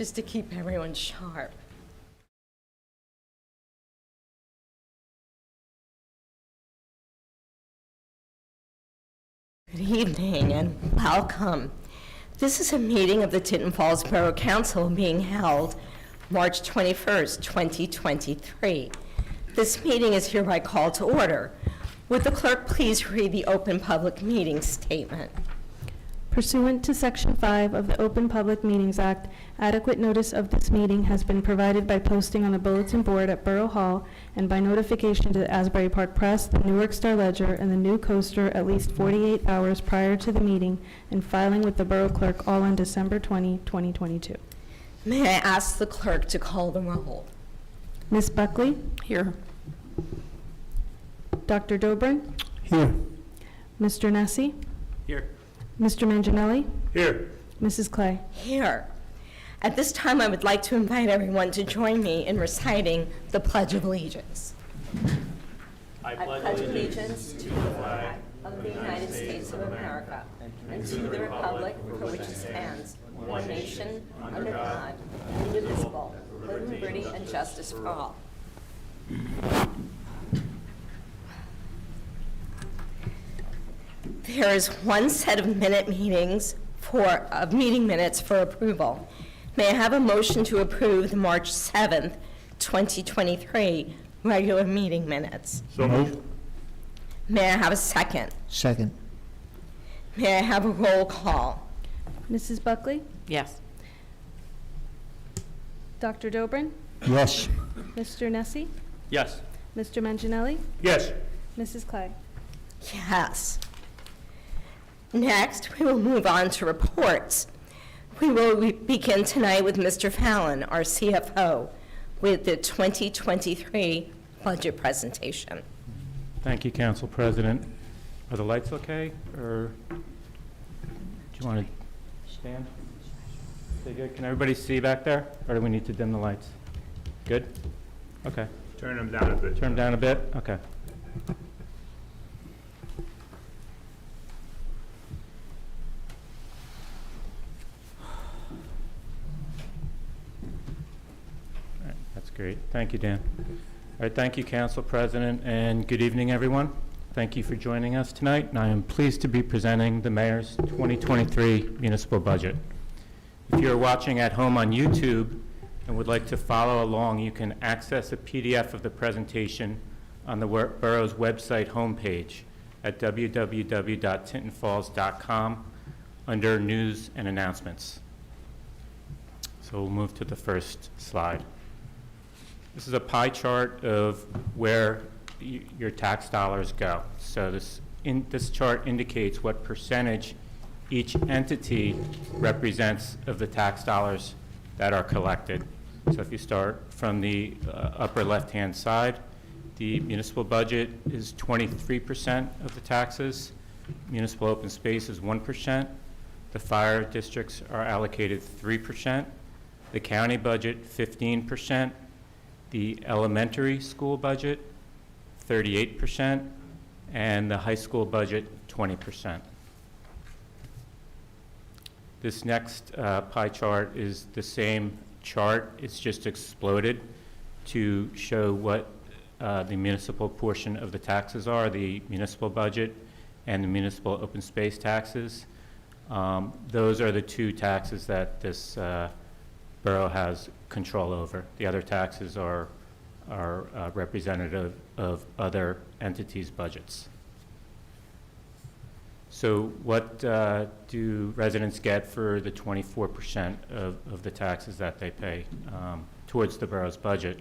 just to keep everyone sharp. Good evening and welcome. This is a meeting of the Tinton Falls Borough Council being held March 21st, 2023. This meeting is hereby called to order. Would the clerk please read the open public meeting statement? Pursuant to Section 5 of the Open Public Meetings Act, adequate notice of this meeting has been provided by posting on the bulletin board at Borough Hall and by notification to the Asbury Park Press, the Newark Star Ledger, and the New Coaster at least 48 hours prior to the meeting and filing with the Borough Clerk all on December 20, 2022. May I ask the clerk to call the roll? Ms. Buckley? Here. Dr. Dobrin? Here. Mr. Nessie? Here. Mr. Manginelli? Here. Mrs. Clay? Here. At this time, I would like to invite everyone to join me in reciting the Pledge of Allegiance. I pledge allegiance to the flag of the United States of America and to the republic for which it stands, one nation, under God, indivisible, with liberty and justice for all. There is one set of meeting minutes for approval. May I have a motion to approve the March 7th, 2023 regular meeting minutes? So moved. May I have a second? Second. May I have a roll call? Mrs. Buckley? Yes. Dr. Dobrin? Yes. Mr. Nessie? Yes. Mr. Manginelli? Yes. Mrs. Clay? Yes. Next, we will move on to reports. We will begin tonight with Mr. Fallon, our CFO, with the 2023 budget presentation. Thank you, Council President. Are the lights okay, or do you want to stand? Okay, good. Can everybody see back there, or do we need to dim the lights? Good? Okay. Turn them down a bit. Turn them down a bit? Okay. All right, that's great. Thank you, Dan. All right, thank you, Council President, and good evening, everyone. Thank you for joining us tonight, and I am pleased to be presenting the Mayor's 2023 municipal budget. If you're watching at home on YouTube and would like to follow along, you can access a PDF of the presentation on the borough's website homepage at www.tintonfalls.com under News and Announcements. So we'll move to the first slide. This is a pie chart of where your tax dollars go. So this chart indicates what percentage each entity represents of the tax dollars that are collected. So if you start from the upper left-hand side, the municipal budget is 23% of the taxes. Municipal open space is 1%. The fire districts are allocated 3%. The county budget, 15%. The elementary school budget, 38%. And the high school budget, 20%. This next pie chart is the same chart. It's just exploded to show what the municipal portion of the taxes are, the municipal budget and the municipal open space taxes. Those are the two taxes that this borough has control over. The other taxes are representative of other entities' budgets. So what do residents get for the 24% of the taxes that they pay towards the borough's budget?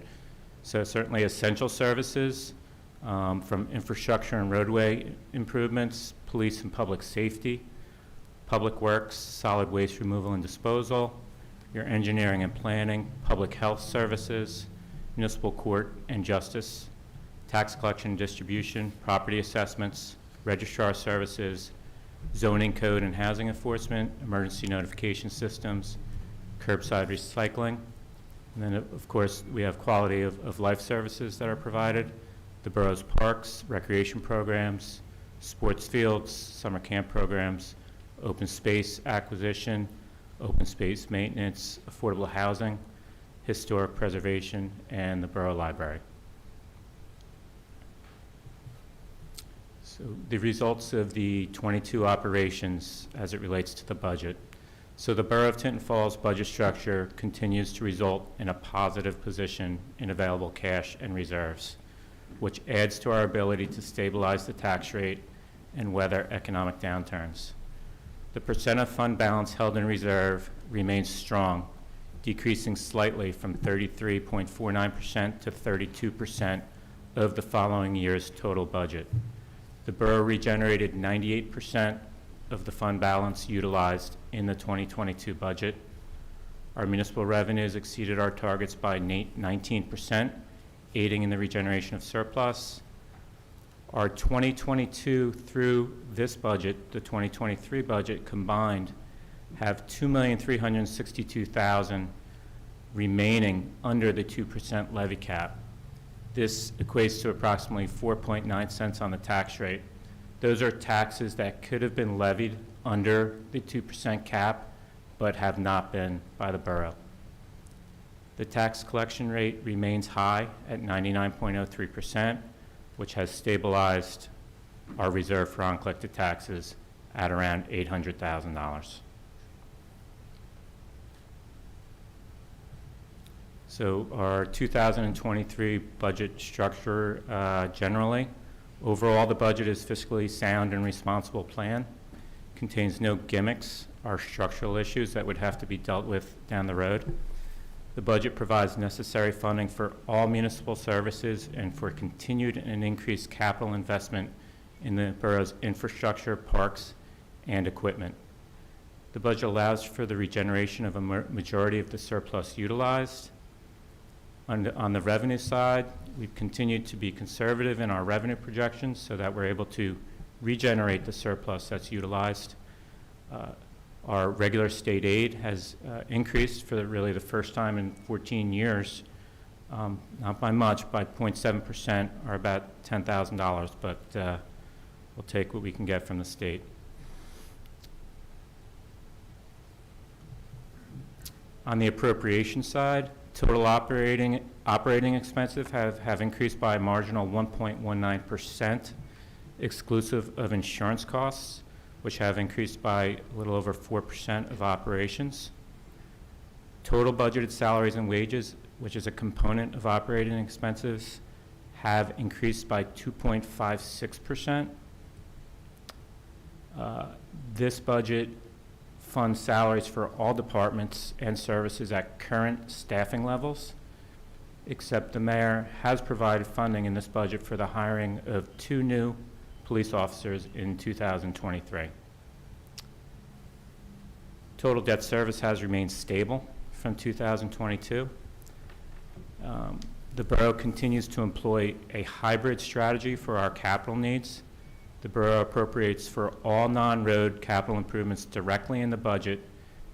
So certainly essential services, from infrastructure and roadway improvements, police and public safety, public works, solid waste removal and disposal, your engineering and planning, public health services, municipal court and justice, tax collection and distribution, property assessments, registrar services, zoning code and housing enforcement, emergency notification systems, curbside recycling. And then, of course, we have quality of life services that are provided, the borough's parks, recreation programs, sports fields, summer camp programs, open space acquisition, open space maintenance, affordable housing, historic preservation, and the Borough Library. So the results of the 22 operations as it relates to the budget. So the Borough of Tinton Falls budget structure continues to result in a positive position in available cash and reserves, which adds to our ability to stabilize the tax rate and weather economic downturns. The percent of fund balance held in reserve remains strong, decreasing slightly from 33.49% to 32% of the following year's total budget. The Borough regenerated 98% of the fund balance utilized in the 2022 budget. Our municipal revenues exceeded our targets by 19%, aiding in the regeneration of surplus. Our 2022 through this budget, the 2023 budget combined, have $2,362,000 remaining under the 2% levy cap. This equates to approximately 4.9 cents on the tax rate. Those are taxes that could have been levied under the 2% cap, but have not been by the borough. The tax collection rate remains high at 99.03%, which has stabilized our reserve for uncollected taxes at around $800,000. So our 2023 budget structure generally, overall the budget is fiscally sound and responsible plan, contains no gimmicks or structural issues that would have to be dealt with down the road. The budget provides necessary funding for all municipal services and for continued and increased capital investment in the borough's infrastructure, parks, and equipment. The budget allows for the regeneration of a majority of the surplus utilized. On the revenue side, we've continued to be conservative in our revenue projections so that we're able to regenerate the surplus that's utilized. Our regular state aid has increased for really the first time in 14 years, not by much, by 0.7%, or about $10,000, but we'll take what we can get from the state. On the appropriation side, total operating expenses have increased by a marginal 1.19%, exclusive of insurance costs, which have increased by a little over 4% of operations. Total budgeted salaries and wages, which is a component of operating expenses, have increased by 2.56%. This budget funds salaries for all departments and services at current staffing levels, except the mayor has provided funding in this budget for the hiring of 2 new police officers in 2023. Total debt service has remained stable from 2022. The borough continues to employ a hybrid strategy for our capital needs. The borough appropriates for all non-road capital improvements directly in the budget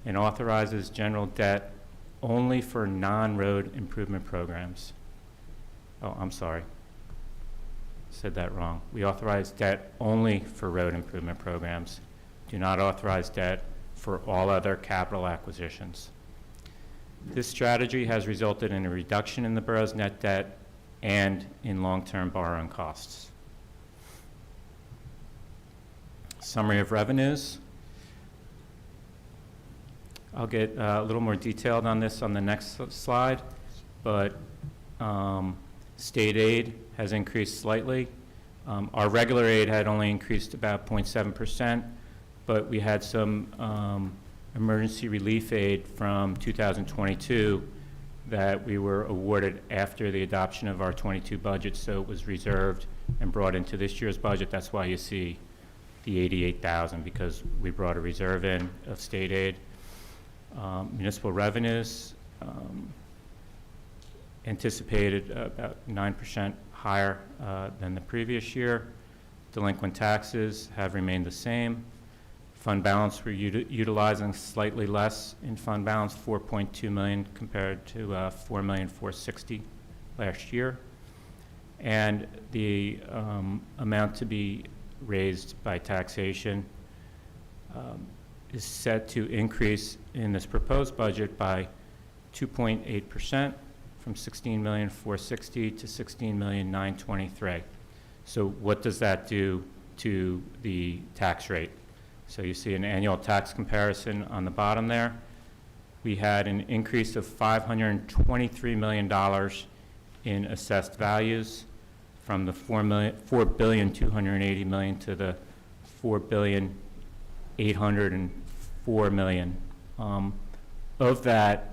and authorizes general debt only for non-road improvement programs. Oh, I'm sorry. Said that wrong. We authorize debt only for road improvement programs. Do not authorize debt for all other capital acquisitions. This strategy has resulted in a reduction in the borough's net debt and in long-term borrowing costs. Summary of revenues. I'll get a little more detailed on this on the next slide, but state aid has increased slightly. Our regular aid had only increased about 0.7%, but we had some emergency relief aid from 2022 that we were awarded after the adoption of our 22 budget, so it was reserved and brought into this year's budget. That's why you see the $88,000, because we brought a reserve in of state aid. Municipal revenues anticipated about 9% higher than the previous year. Delinquent taxes have remained the same. Fund balance, we're utilizing slightly less in fund balance, $4.2 million compared to $4,460,000 last year. And the amount to be raised by taxation is set to increase in this proposed budget by 2.8% from $16,460,000 to $16,923,000. So what does that do to the tax rate? So you see an annual tax comparison on the bottom there. We had an increase of $523 million in assessed values from the $4,280,000,000 to the $4,804,000,000. Of that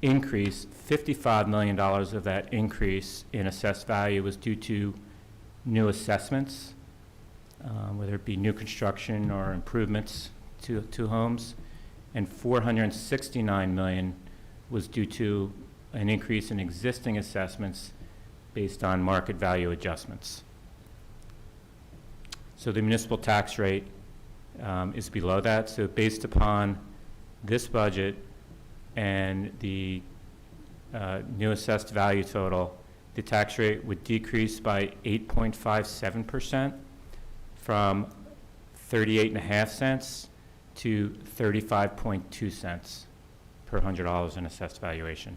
increase, $55 million of that increase in assessed value was due to new assessments, whether it be new construction or improvements to homes, and $469 million was due to an increase in existing assessments based on market value adjustments. So the municipal tax rate is below that. So based upon this budget and the new assessed value total, the tax rate would decrease by 8.57% from 38.5 cents to 35.2 cents per $100 in assessed valuation.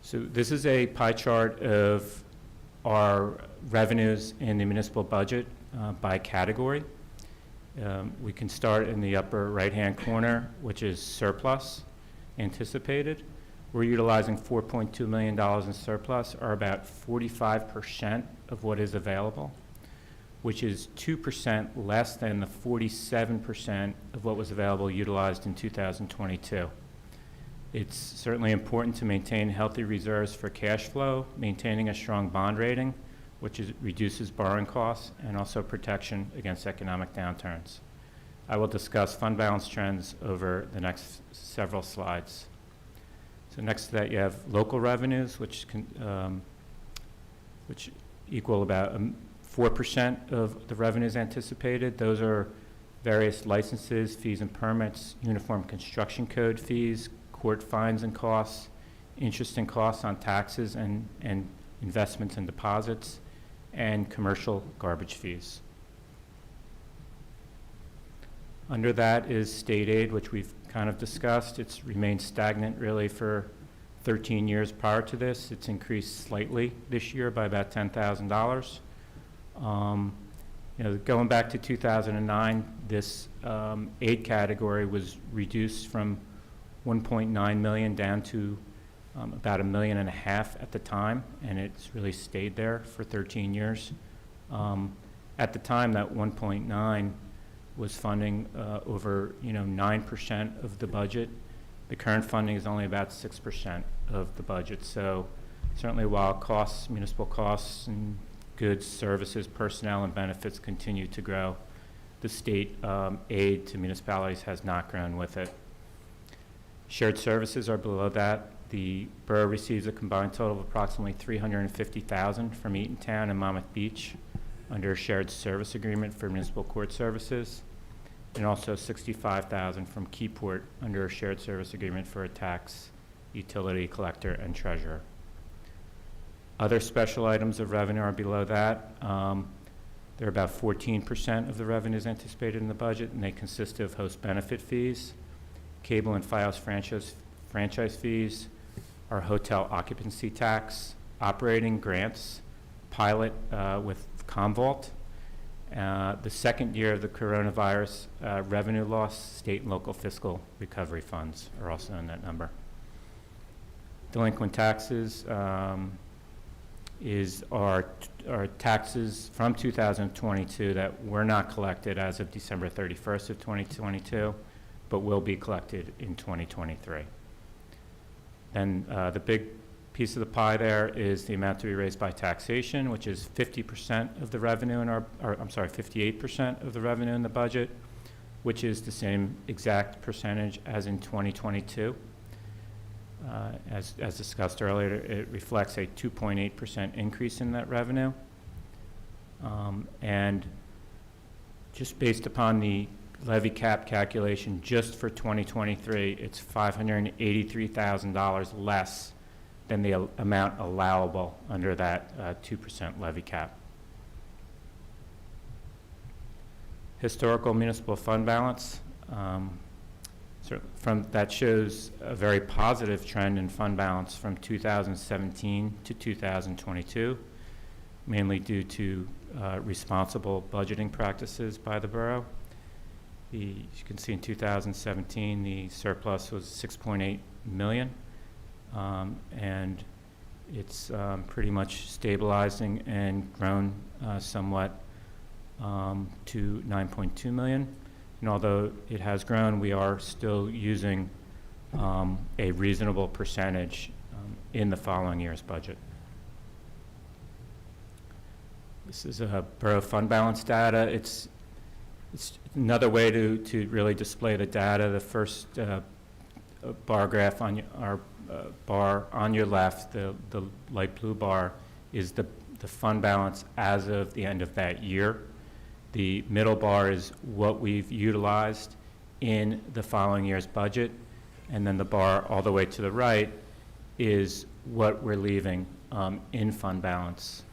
So this is a pie chart of our revenues in the municipal budget by category. We can start in the upper right-hand corner, which is surplus anticipated. We're utilizing $4.2 million in surplus, or about 45% of what is available, which is 2% less than the 47% of what was available utilized in 2022. It's certainly important to maintain healthy reserves for cash flow, maintaining a strong bond rating, which reduces borrowing costs, and also protection against economic downturns. I will discuss fund balance trends over the next several slides. So next to that, you have local revenues, which equal about 4% of the revenues anticipated. Those are various licenses, fees and permits, uniform construction code fees, court fines and costs, interest and costs on taxes and investments and deposits, and commercial garbage fees. Under that is state aid, which we've kind of discussed. It's remained stagnant really for 13 years prior to this. It's increased slightly this year by about $10,000. Going back to 2009, this aid category was reduced from 1.9 million down to about $1.5 million at the time, and it's really stayed there for 13 years. At the time, that 1.9 was funding over 9% of the budget. The current funding is only about 6% of the budget. So certainly while costs, municipal costs and goods, services, personnel, and benefits continue to grow, the state aid to municipalities has not grown with it. Shared services are below that. The borough receives a combined total of approximately $350,000 from Eatontown and Monmouth Beach under a shared service agreement for municipal court services, and also $65,000 from Keyport under a shared service agreement for a tax, utility collector, and treasurer. Other special items of revenue are below that. They're about 14% of the revenues anticipated in the budget, and they consist of host benefit fees, cable and Fios franchise fees, our hotel occupancy tax, operating grants, pilot with Commvault. The second year of the coronavirus revenue loss, state and local fiscal recovery funds are also in that number. Delinquent taxes is our taxes from 2022 that were not collected as of December 31st of 2022, but will be collected in 2023. Then the big piece of the pie there is the amount to be raised by taxation, which is 50% of the revenue in 58% of the revenue in the budget, which is the same exact percentage as in 2022. As discussed earlier, it reflects a 2.8% increase in that revenue. And just based upon the levy cap calculation just for 2023, it's $583,000 less than the amount allowable under that 2% levy cap. Historical municipal fund balance. That shows a very positive trend in fund balance from 2017 to 2022, mainly due to responsible budgeting practices by the borough. As you can see, in 2017, the surplus was $6.8 million, and it's pretty much stabilizing and grown somewhat to $9.2 million. And although it has grown, we are still using a reasonable percentage in the following year's budget. This is a borough fund balance data. It's another way to really display the data. The first bar graph on our bar on your left, the light blue bar, is the fund balance as of the end of that year. The middle bar is what we've utilized in the following year's budget, and then the bar all the way to the right is what we're leaving in fund balance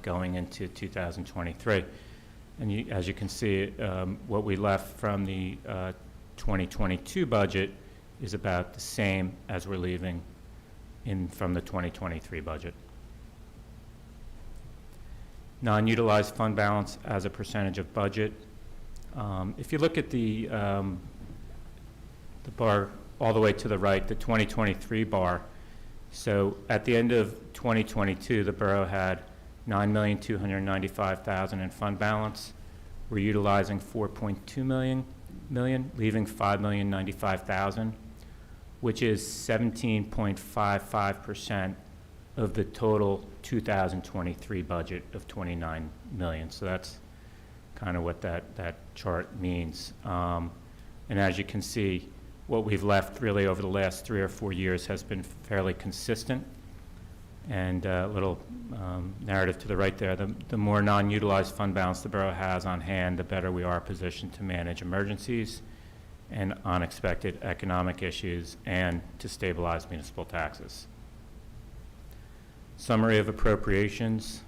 going into 2023. And as you can see, what we left from the 2022 budget is about the same as we're leaving from the 2023 budget. Non-utilized fund balance as a percentage of budget. If you look at the bar all the way to the right, the 2023 bar, so at the end of 2022, the borough had $9,295,000 in fund balance. We're utilizing $4.2 million, leaving $5,095,000, which is 17.55% of the total 2023 budget of $29 million. So that's kind of what that chart means. And as you can see, what we've left really over the last 3 or 4 years has been fairly consistent. And a little narrative to the right there, the more non-utilized fund balance the borough has on hand, the better we are positioned to manage emergencies and unexpected economic issues and to stabilize municipal taxes. Summary of appropriations.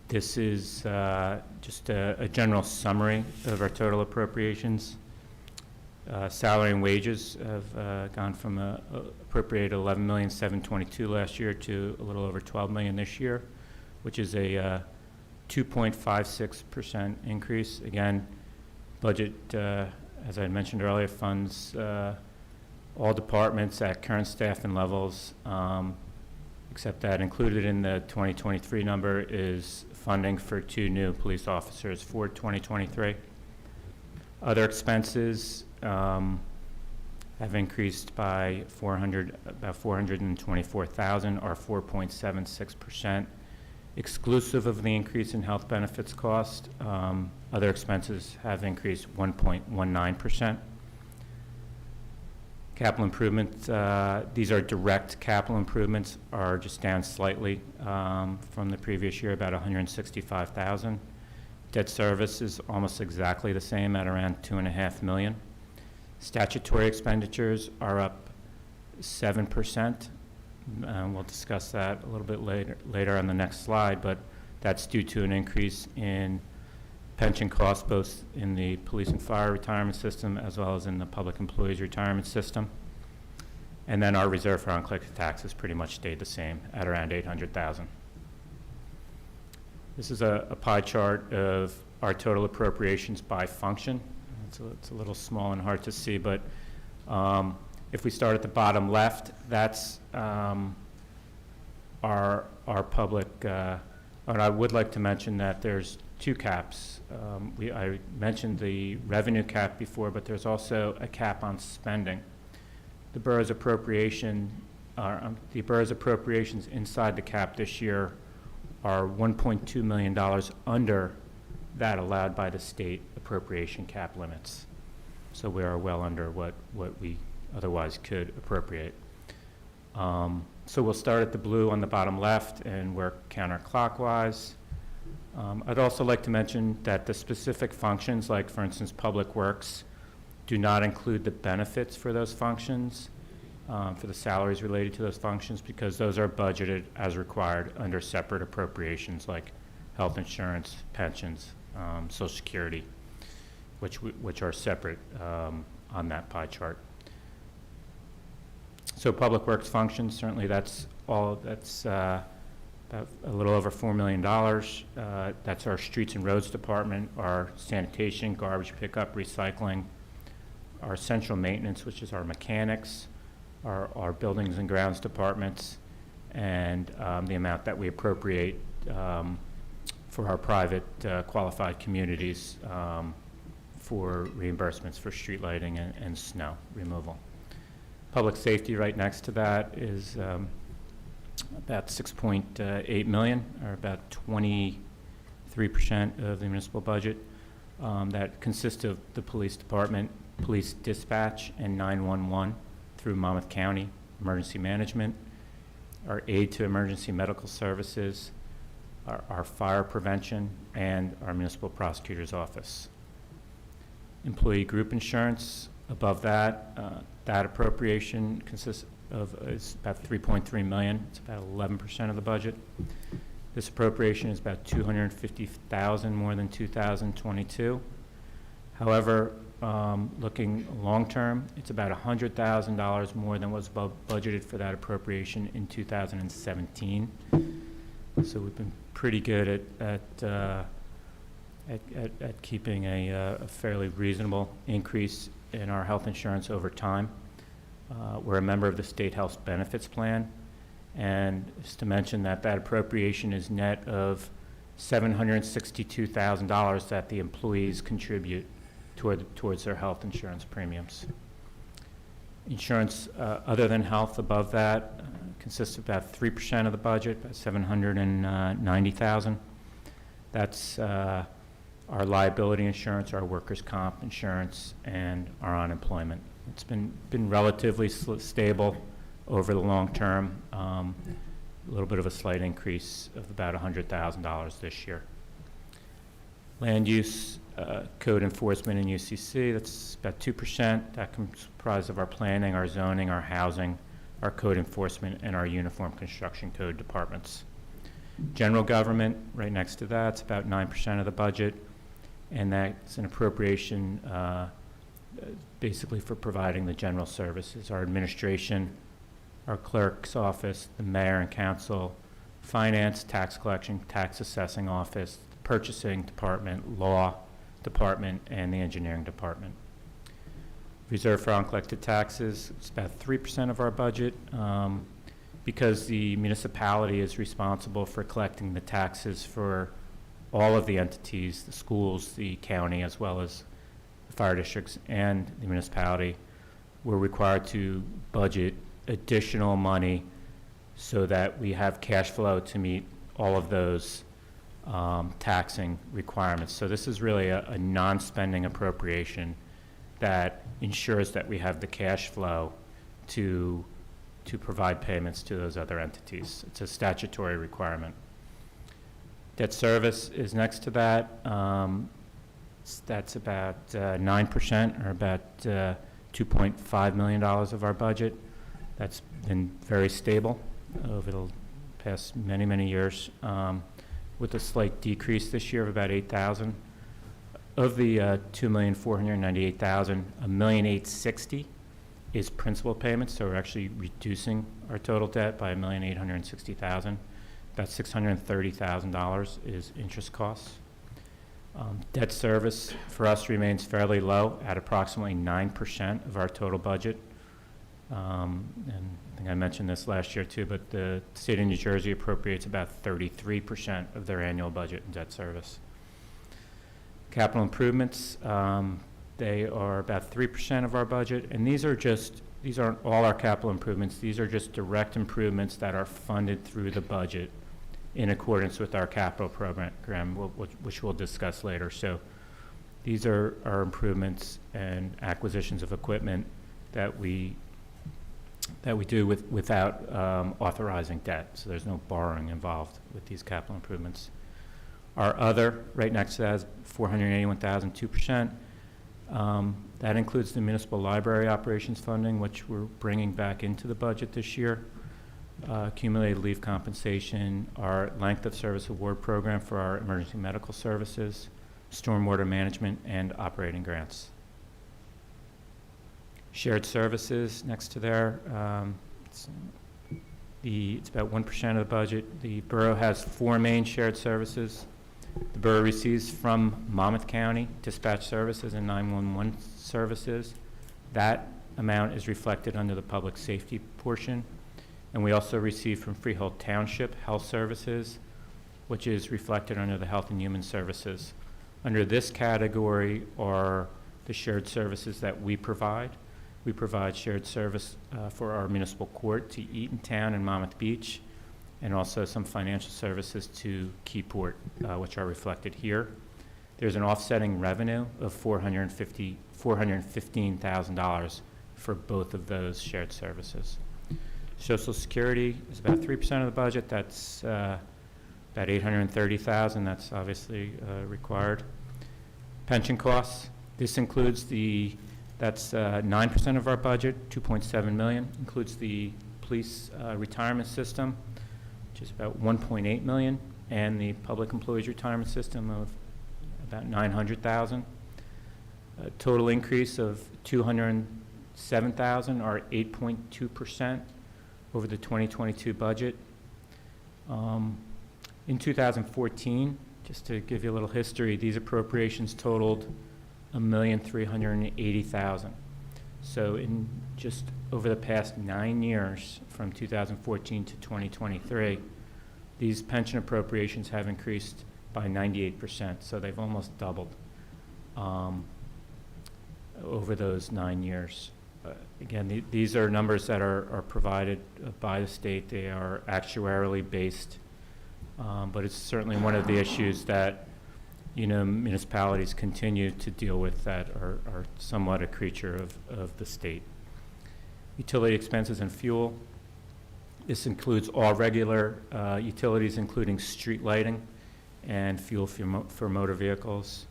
This is just a general summary of our total appropriations. Salary and wages have gone from appropriated $11,722,000 last year to a little over $12 million this year, which is a 2.56% increase. Again, budget, as I mentioned earlier, funds all departments at current staffing levels, except that included in the 2023 number is funding for 2 new police officers for 2023. Other expenses have increased by about $424,000, or 4.76%, exclusive of the increase in health benefits cost. Other expenses have increased 1.19%. Capital improvements, these are direct capital improvements, are just down slightly from the previous year, about $165,000. Debt service is almost exactly the same at around $2.5 million. Statutory expenditures are up 7%. We'll discuss that a little bit later on the next slide, but that's due to an increase in pension costs both in the police and fire retirement system as well as in the public employees retirement system. And then our reserve for uncollected taxes pretty much stayed the same at around $800,000. This is a pie chart of our total appropriations by function. It's a little small and hard to see, but if we start at the bottom left, that's our public, and I would like to mention that there's 2 caps. I mentioned the revenue cap before, but there's also a cap on spending. The borough's appropriations inside the cap this year are $1.2 million under that allowed by the state appropriation cap limits. So we are well under what we otherwise could appropriate. So we'll start at the blue on the bottom left and work counterclockwise. I'd also like to mention that the specific functions, like for instance Public Works, do not include the benefits for those functions for the salaries related to those functions, because those are budgeted as required under separate appropriations like health insurance, pensions, Social Security, which are separate on that pie chart. So public works functions, certainly that's about a little over $4 million. That's our streets and roads department, our sanitation, garbage pickup, recycling, our central maintenance, which is our mechanics, our buildings and grounds departments, and the amount that we appropriate for our private qualified communities for reimbursements for street lighting and snow removal. Public safety right next to that is about $6.8 million, or about 23% of the municipal budget. That consists of the police department, police dispatch, and 911 through Monmouth County Emergency Management, our aid to emergency medical services, our fire prevention, and our municipal prosecutor's office. Employee group insurance, above that, that appropriation consists of is about $3.3 million. It's about 11% of the budget. This appropriation is about $250,000 more than 2022. However, looking long-term, it's about $100,000 more than was budgeted for that appropriation in 2017. So we've been pretty good at keeping a fairly reasonable increase in our health insurance over time. We're a member of the State Health Benefits Plan, and just to mention that that appropriation is net of $762,000 that the employees contribute towards their health insurance premiums. Insurance other than health above that consists of about 3% of the budget, about $790,000. That's our liability insurance, our workers' comp insurance, and our unemployment. It's been relatively stable over the long term. A little bit of a slight increase of about $100,000 this year. Land use, code enforcement, and UCC, that's about 2%. That comprises of our planning, our zoning, our housing, our code enforcement, and our uniform construction code departments. General government, right next to that, it's about 9% of the budget, and that's an appropriation basically for providing the general services, our administration, our clerk's office, the mayor and council, finance, tax collection, tax assessing office, purchasing department, law department, and the engineering department. Reserve for uncollected taxes, it's about 3% of our budget. Because the municipality is responsible for collecting the taxes for all of the entities, the schools, the county, as well as the fire districts and the municipality, we're required to budget additional money so that we have cash flow to meet all of those taxing requirements. So this is really a non-spending appropriation that ensures that we have the cash flow to provide payments to those other entities. It's a statutory requirement. Debt service is next to that. That's about 9%, or about $2.5 million of our budget. That's been very stable over the past many, many years, with a slight decrease this year of about $8,000. Of the $2,498,000, $1,860,000 is principal payments, so we're actually reducing our total debt by $1,860,000. About $630,000 is interest costs. Debt service for us remains fairly low at approximately 9% of our total budget. And I think I mentioned this last year too, but the state of New Jersey appropriates about 33% of their annual budget in debt service. Capital improvements, they are about 3% of our budget, and these aren't all our capital improvements. These are just direct improvements that are funded through the budget in accordance with our capital program, which we'll discuss later. So these are our improvements and acquisitions of equipment that we do without authorizing debt. So there's no borrowing involved with these capital improvements. Our other, right next to that, is $481,000, 2%. That includes the municipal library operations funding, which we're bringing back into the budget this year, accumulated leave compensation, our length of service award program for our emergency medical services, stormwater management, and operating grants. Shared services next to there, it's about 1% of the budget. The borough has 4 main shared services. The borough receives from Monmouth County dispatch services and 911 services. That amount is reflected under the public safety portion. And we also receive from Freehold Township health services, which is reflected under the health and human services. Under this category are the shared services that we provide. We provide shared service for our municipal court to Eatontown and Monmouth Beach, and also some financial services to Keyport, which are reflected here. There's an offsetting revenue of $415,000 for both of those shared services. Social Security is about 3% of the budget. That's about $830,000. That's obviously required. Pension costs. This includes that's 9% of our budget, $2.7 million. Includes the police retirement system, which is about $1.8 million, and the public employees retirement system of about $900,000. A total increase of $207,000, or 8.2% over the 2022 budget. In 2014, just to give you a little history, these appropriations totaled $1,380,000. So in just over the past 9 years, from 2014 to 2023, these pension appropriations have increased by 98%. So they've almost doubled over those 9 years. Again, these are numbers that are provided by the state. They are actuarially based, but it's certainly one of the issues that municipalities continue to deal with that are somewhat a creature of the state. Utility expenses and fuel. This includes all regular utilities, including street lighting and fuel for motor vehicles.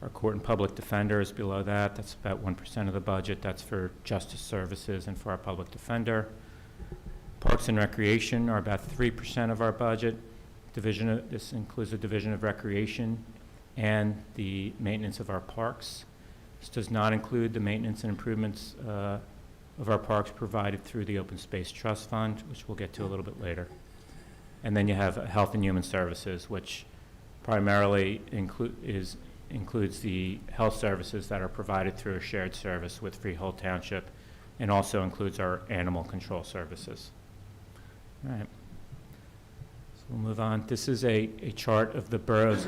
Our court and public defender is below that. That's about 1% of the budget. That's for justice services and for our public defender. Parks and recreation are about 3% of our budget. This includes the division of recreation and the maintenance of our parks. This does not include the maintenance and improvements of our parks provided through the Open Space Trust Fund, which we'll get to a little bit later. And then you have health and human services, which primarily includes the health services that are provided through a shared service with Freehold Township, and also includes our animal control services. All right. So we'll move on. This is a chart of the borough's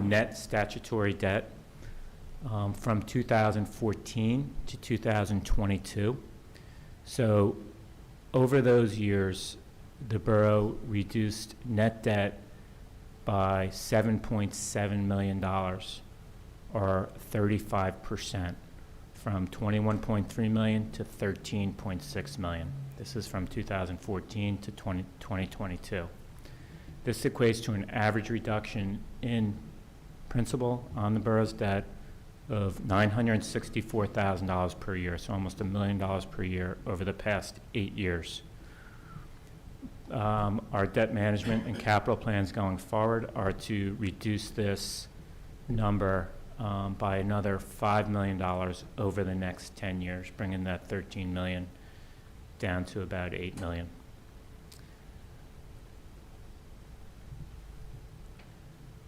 net statutory debt from 2014 to 2022. So over those years, the borough reduced net debt by $7.7 million, or 35%, from $21.3 million to $13.6 million. This is from 2014 to 2022. This equates to an average reduction in principal on the borough's debt of $964,000 per year, so almost $1 million per year over the past 8 years. Our debt management and capital plans going forward are to reduce this number by another $5 million over the next 10 years, bringing that $13 million down to about $8 million.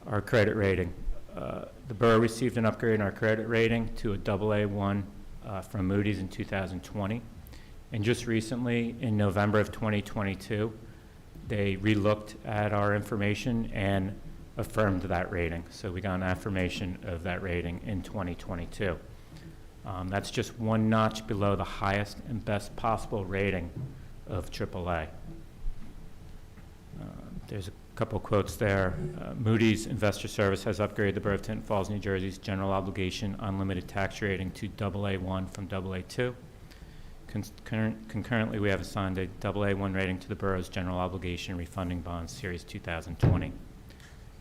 Our credit rating. The borough received an upgrade in our credit rating to a AA1 from Moody's in 2020. And just recently, in November of 2022, they re-looked at our information and affirmed that rating. So we got an affirmation of that rating in 2022. That's just one notch below the highest and best possible rating of AAA. There's a couple quotes there. Moody's Investor Service has upgraded the Borough of Tinton Falls, New Jersey's general obligation unlimited tax rating to AA1 from AA2. Concurrently, we have assigned a AA1 rating to the borough's general obligation refunding bonds series 2020.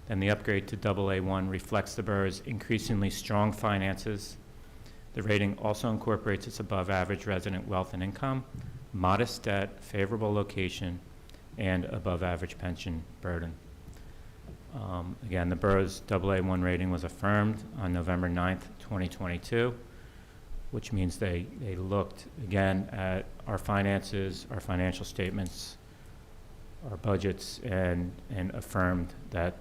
Then the upgrade to AA1 reflects the borough's increasingly strong finances The rating also incorporates its above-average resident wealth and income, modest debt, favorable location, and above-average pension burden. Again, the borough's AA1 rating was affirmed on November 9th, 2022, which means they looked again at our finances, our financial statements, our budgets, and affirmed that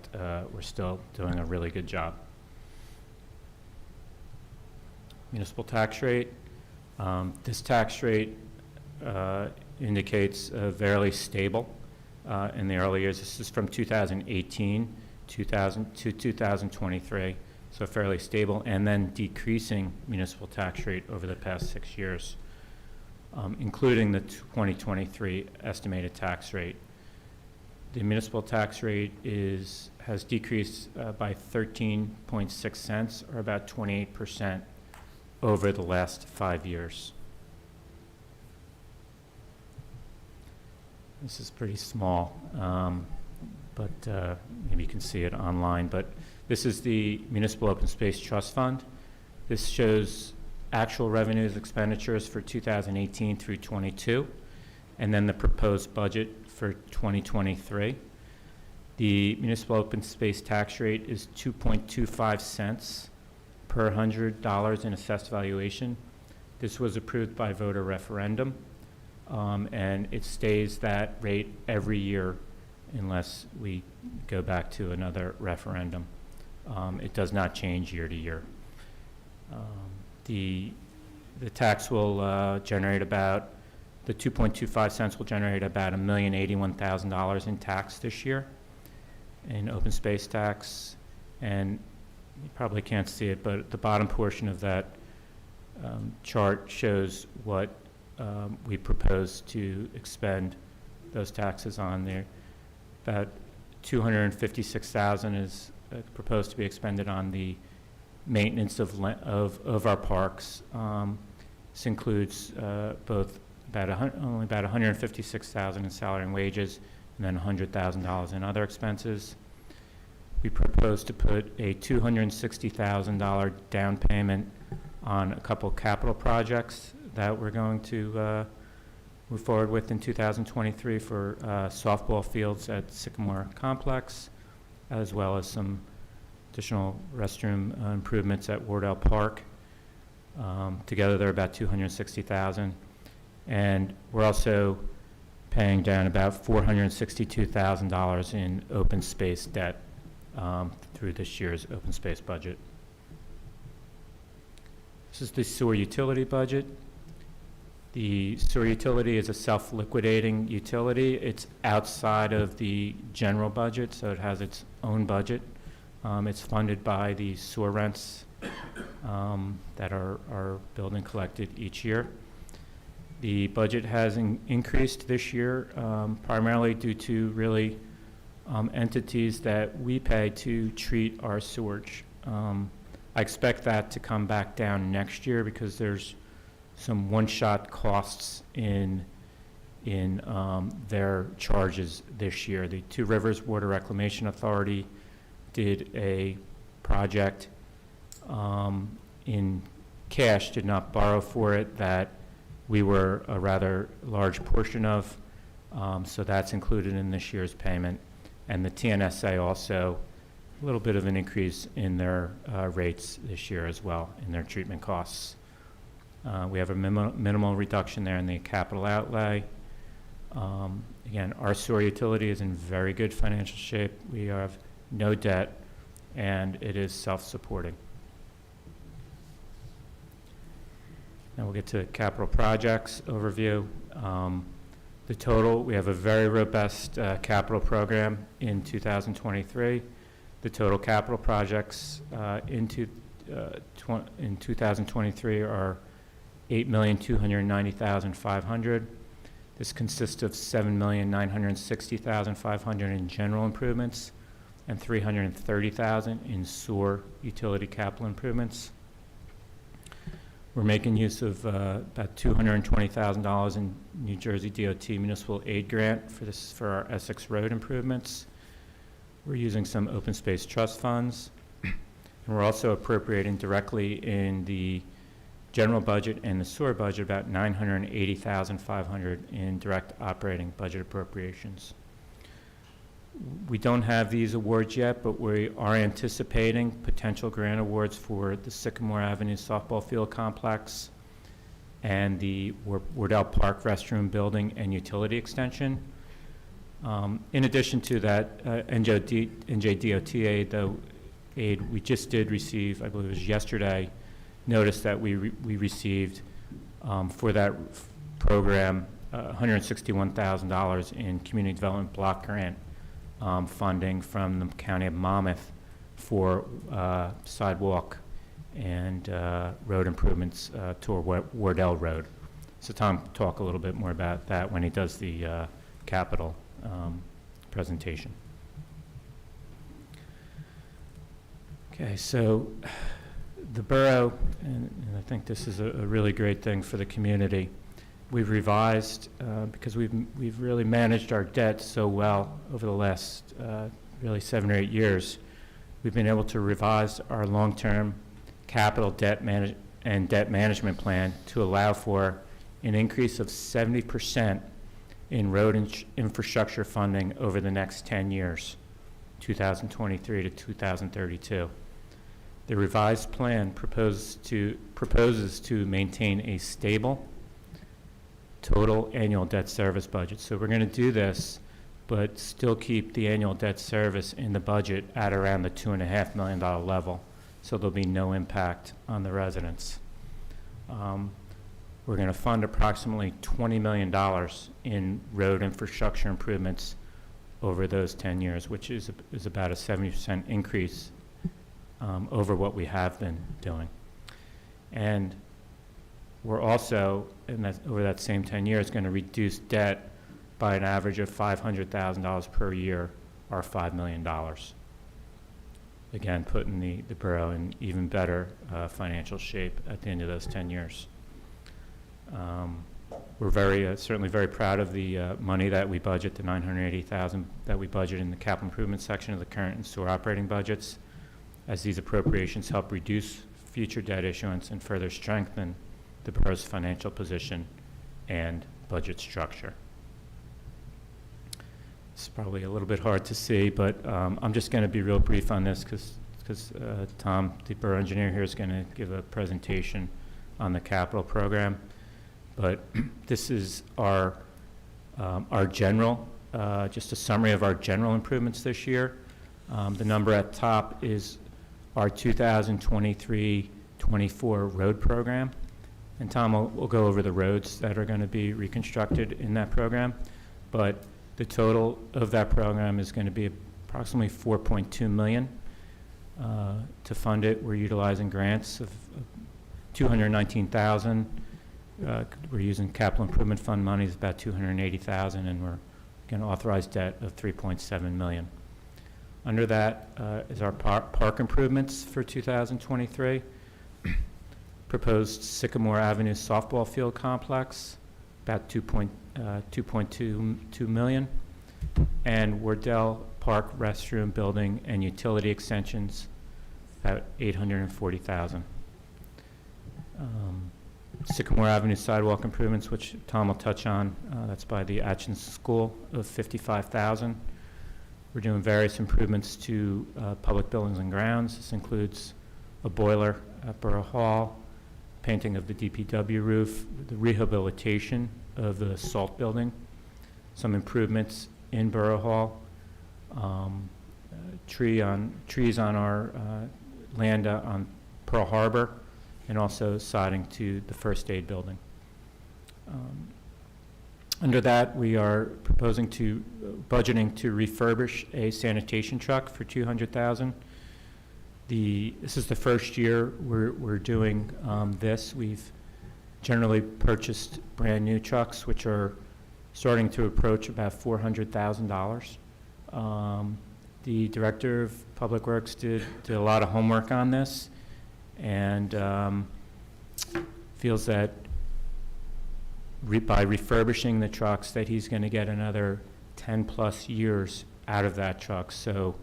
we're still doing a really good job. Municipal tax rate. This tax rate indicates fairly stable in the early years. This is from 2018 to 2023, so fairly stable, and then decreasing municipal tax rate over the past 6 years, including the 2023 estimated tax rate. The municipal tax rate has decreased by 13.6 cents, or about 28%, over the last 5 years. This is pretty small, but maybe you can see it online. But this is the Municipal Open Space Trust Fund. This shows actual revenues, expenditures for 2018 through 22, and then the proposed budget for 2023. The Municipal Open Space tax rate is 2.25 cents per $100 in assessed valuation. This was approved by voter referendum, and it stays that rate every year unless we go back to another referendum. It does not change year to year. The tax will generate about, the 2.25 cents will generate about $1,081,000 in tax this year in open space tax. And you probably can't see it, but the bottom portion of that chart shows what we propose to expend those taxes on there. About $256,000 is proposed to be expended on the maintenance of our parks. This includes both only about $156,000 in salary and wages, and then $100,000 in other expenses. We propose to put a $260,000 down payment on a couple capital projects that we're going to move forward with in 2023 for softball fields at Sycamore Complex, as well as some additional restroom improvements at Wardell Park. Together, they're about $260,000. And we're also paying down about $462,000 in open space debt through this year's open space budget. This is the sewer utility budget. The sewer utility is a self-liquidating utility. It's outside of the general budget, so it has its own budget. It's funded by the sewer rents that are billed and collected each year. The budget has increased this year primarily due to really entities that we pay to treat our sewage. I expect that to come back down next year because there's some one-shot costs in their charges this year. The Two Rivers Water Reclamation Authority did a project in cash, did not borrow for it, that we were a rather large portion of, so that's included in this year's payment. And the TNSA also, a little bit of an increase in their rates this year as well, in their treatment costs. We have a minimal reduction there in the capital outlay. Again, our sewer utility is in very good financial shape. We have no debt, and it is self-supporting. Now we'll get to capital projects overview. The total, we have a very robust capital program in 2023. The total capital projects in 2023 are $8,290,500. This consists of $7,960,500 in general improvements and $330,000 in sewer utility capital improvements. We're making use of about $220,000 in New Jersey DOT municipal aid grant for our Essex Road improvements. We're using some open space trust funds, and we're also appropriating directly in the general budget and the sewer budget about $980,500 in direct operating budget appropriations. We don't have these awards yet, but we are anticipating potential grant awards for the Sycamore Avenue softball field complex and the Wardell Park restroom building and utility extension. In addition to that, NJDOT aid, we just did receive, I believe it was yesterday, notice that we received for that program $161,000 in community development block grant funding from the County of Monmouth for sidewalk and road improvements toward Wardell Road. So Tom will talk a little bit more about that when he does the capital presentation. Okay, so the borough, and I think this is a really great thing for the community, we've revised, because we've really managed our debt so well over the last really 7 or 8 years, we've been able to revise our long-term capital debt management plan to allow for an increase of 70% in road infrastructure funding over the next 10 years, 2023 to 2032. The revised plan proposes to maintain a stable total annual debt service budget. So we're going to do this, but still keep the annual debt service in the budget at around the $2.5 million level, so there'll be no impact on the residents. We're going to fund approximately $20 million in road infrastructure improvements over those 10 years, which is about a 70% increase over what we have been doing. And we're also, over that same 10 years, going to reduce debt by an average of $500,000 per year, or $5 million. Again, putting the borough in even better financial shape at the end of those 10 years. We're certainly very proud of the money that we budget, the $980,000 that we budget in the capital improvement section of the current and sewer operating budgets, as these appropriations help reduce future debt issuance and further strengthen the borough's financial position and budget structure. It's probably a little bit hard to see, but I'm just going to be real brief on this because Tom, the borough engineer here, is going to give a presentation on the capital program. But this is our general, just a summary of our general improvements this year. The number at top is our 2023-24 road program. And Tom will go over the roads that are going to be reconstructed in that program. But the total of that program is going to be approximately $4.2 million. To fund it, we're utilizing grants of $219,000. We're using capital improvement fund money, is about $280,000, and we're going to authorize debt of $3.7 million. Under that is our park improvements for 2023. Proposed Sycamore Avenue softball field complex, about $2.2 million, and Wardell Park restroom building and utility extensions, about $840,000. Sycamore Avenue sidewalk improvements, which Tom will touch on, that's by the Atchins School, of $55,000. We're doing various improvements to public buildings and grounds. This includes a boiler at Borough Hall, painting of the DPW roof, the rehabilitation of the salt building, some improvements in Borough Hall, trees on our land on Pearl Harbor, and also siding to the first aid building. Under that, we are budgeting to refurbish a sanitation truck for $200,000. This is the first year we're doing this. We've generally purchased brand new trucks, which are starting to approach about $400,000. The Director of Public Works did a lot of homework on this, and feels that by refurbishing the trucks that he's going to get another 10 plus years out of that truck. So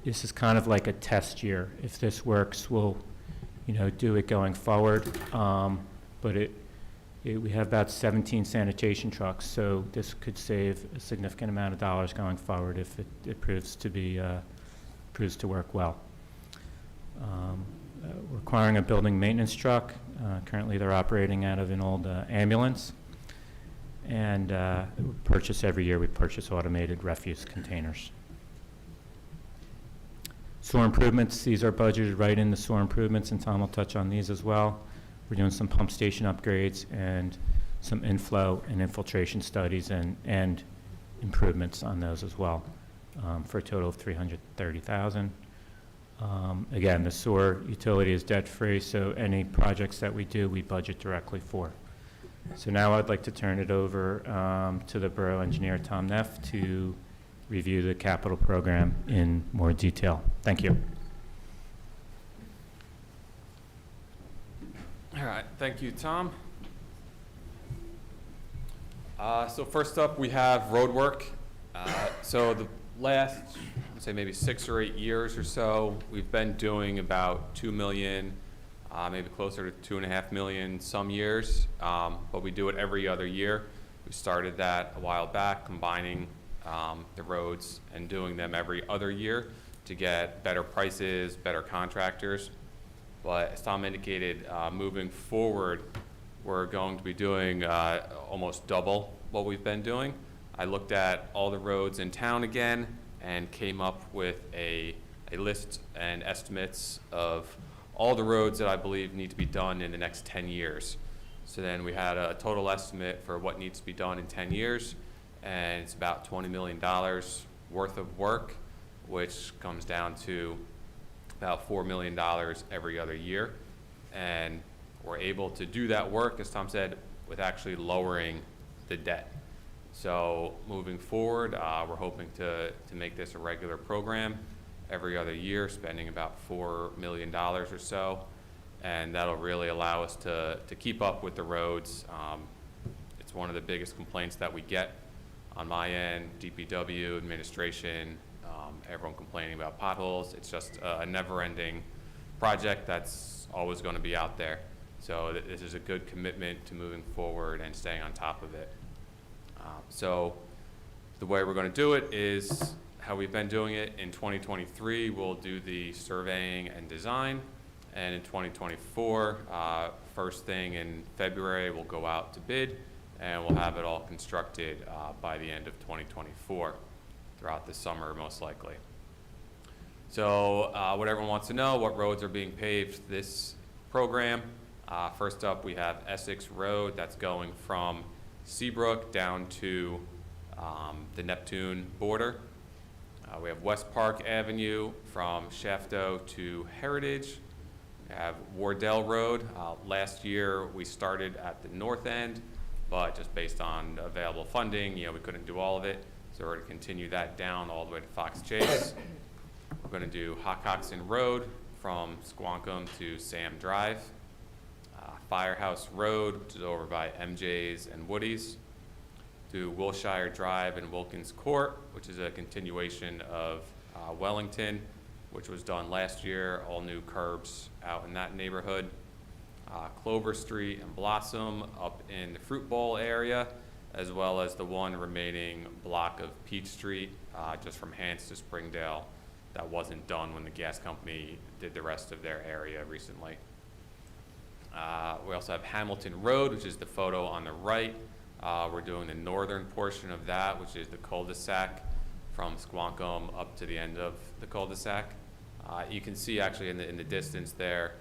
this is kind of like a test year. If this works, we'll do it going forward. But we have about 17 sanitation trucks, so this could save a significant amount of dollars going forward if it proves to work well. Requiring a building maintenance truck. Currently, they're operating out of an old ambulance. And every year we purchase automated refuse containers. Sewer improvements, these are budgeted right in the sewer improvements, and Tom will touch on these as well. We're doing some pump station upgrades and some inflow and infiltration studies and improvements on those as well, for a total of $330,000. Again, the sewer utility is debt-free, so any projects that we do, we budget directly for. So now I'd like to turn it over to the Borough Engineer, Tom Neff, to review the capital program in more detail. Thank you. All right, thank you, Tom. So first up, we have road work. So the last, I'd say maybe 6 or 8 years or so, we've been doing about 2 million, maybe closer to 2.5 million some years, but we do it every other year. We started that a while back, combining the roads and doing them every other year to get better prices, better contractors. But as Tom indicated, moving forward, we're going to be doing almost double what we've been doing. I looked at all the roads in town again and came up with a list and estimates of all the roads that I believe need to be done in the next 10 years. So then we had a total estimate for what needs to be done in 10 years, and it's about $20 million worth of work, which comes down to about $4 million every other year. And we're able to do that work, as Tom said, with actually lowering the debt. So moving forward, we're hoping to make this a regular program every other year, spending about $4 million or so. And that'll really allow us to keep up with the roads. It's one of the biggest complaints that we get on my end, DPW, administration, everyone complaining about potholes. It's just a never-ending project that's always going to be out there. So this is a good commitment to moving forward and staying on top of it. So the way we're going to do it is how we've been doing it. In 2023, we'll do the surveying and design. And in 2024, first thing in February, we'll go out to bid, and we'll have it all constructed by the end of 2024, throughout the summer most likely. So what everyone wants to know, what roads are being paved this program. First up, we have Essex Road. That's going from Seabrook down to the Neptune border. We have West Park Avenue from Shafto to Heritage. We have Wardell Road. Last year we started at the north end, but just based on available funding, we couldn't do all of it. So we're going to continue that down all the way to Fox Chase. We're going to do Hockoxon Road from Squonkam to Sam Drive. Firehouse Road, which is over by MJ's and Woody's. Do Wilshire Drive and Wilkins Court, which is a continuation of Wellington, which was done last year, all new curbs out in that neighborhood. Clover Street and Blossom up in the Fruit Bowl area, as well as the one remaining block of Peach Street, just from Hants to Springdale, that wasn't done when the gas company did the rest of their area recently. We also have Hamilton Road, which is the photo on the right. We're doing the northern portion of that, which is the cul-de-sac from Squonkam up to the end of the cul-de-sac. You can see actually in the distance there,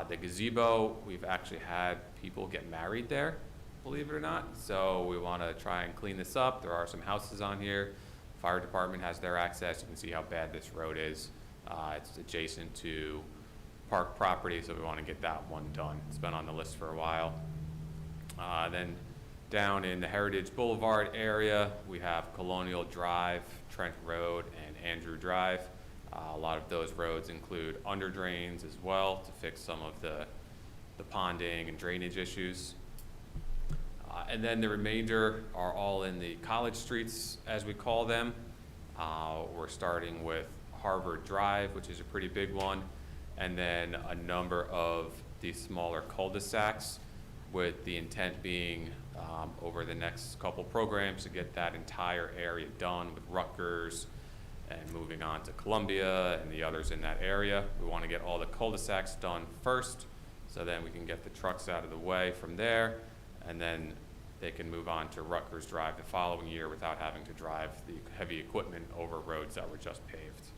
the gazebo. We've actually had people get married there, believe it or not. So we want to try and clean this up. There are some houses on here. Fire department has their access. You can see how bad this road is. It's adjacent to park property, so we want to get that one done. It's been on the list for a while. Then down in the Heritage Boulevard area, we have Colonial Drive, Trent Road, and Andrew Drive. A lot of those roads include under drains as well to fix some of the ponding and drainage issues. And then the remainder are all in the college streets, as we call them. We're starting with Harvard Drive, which is a pretty big one, and then a number of these smaller cul-de-sacs, with the intent being over the next couple programs to get that entire area done with Rutgers and moving on to Columbia and the others in that area. We want to get all the cul-de-sacs done first, so then we can get the trucks out of the way from there, and then they can move on to Rutgers Drive the following year without having to drive the heavy equipment over roads that were just paved.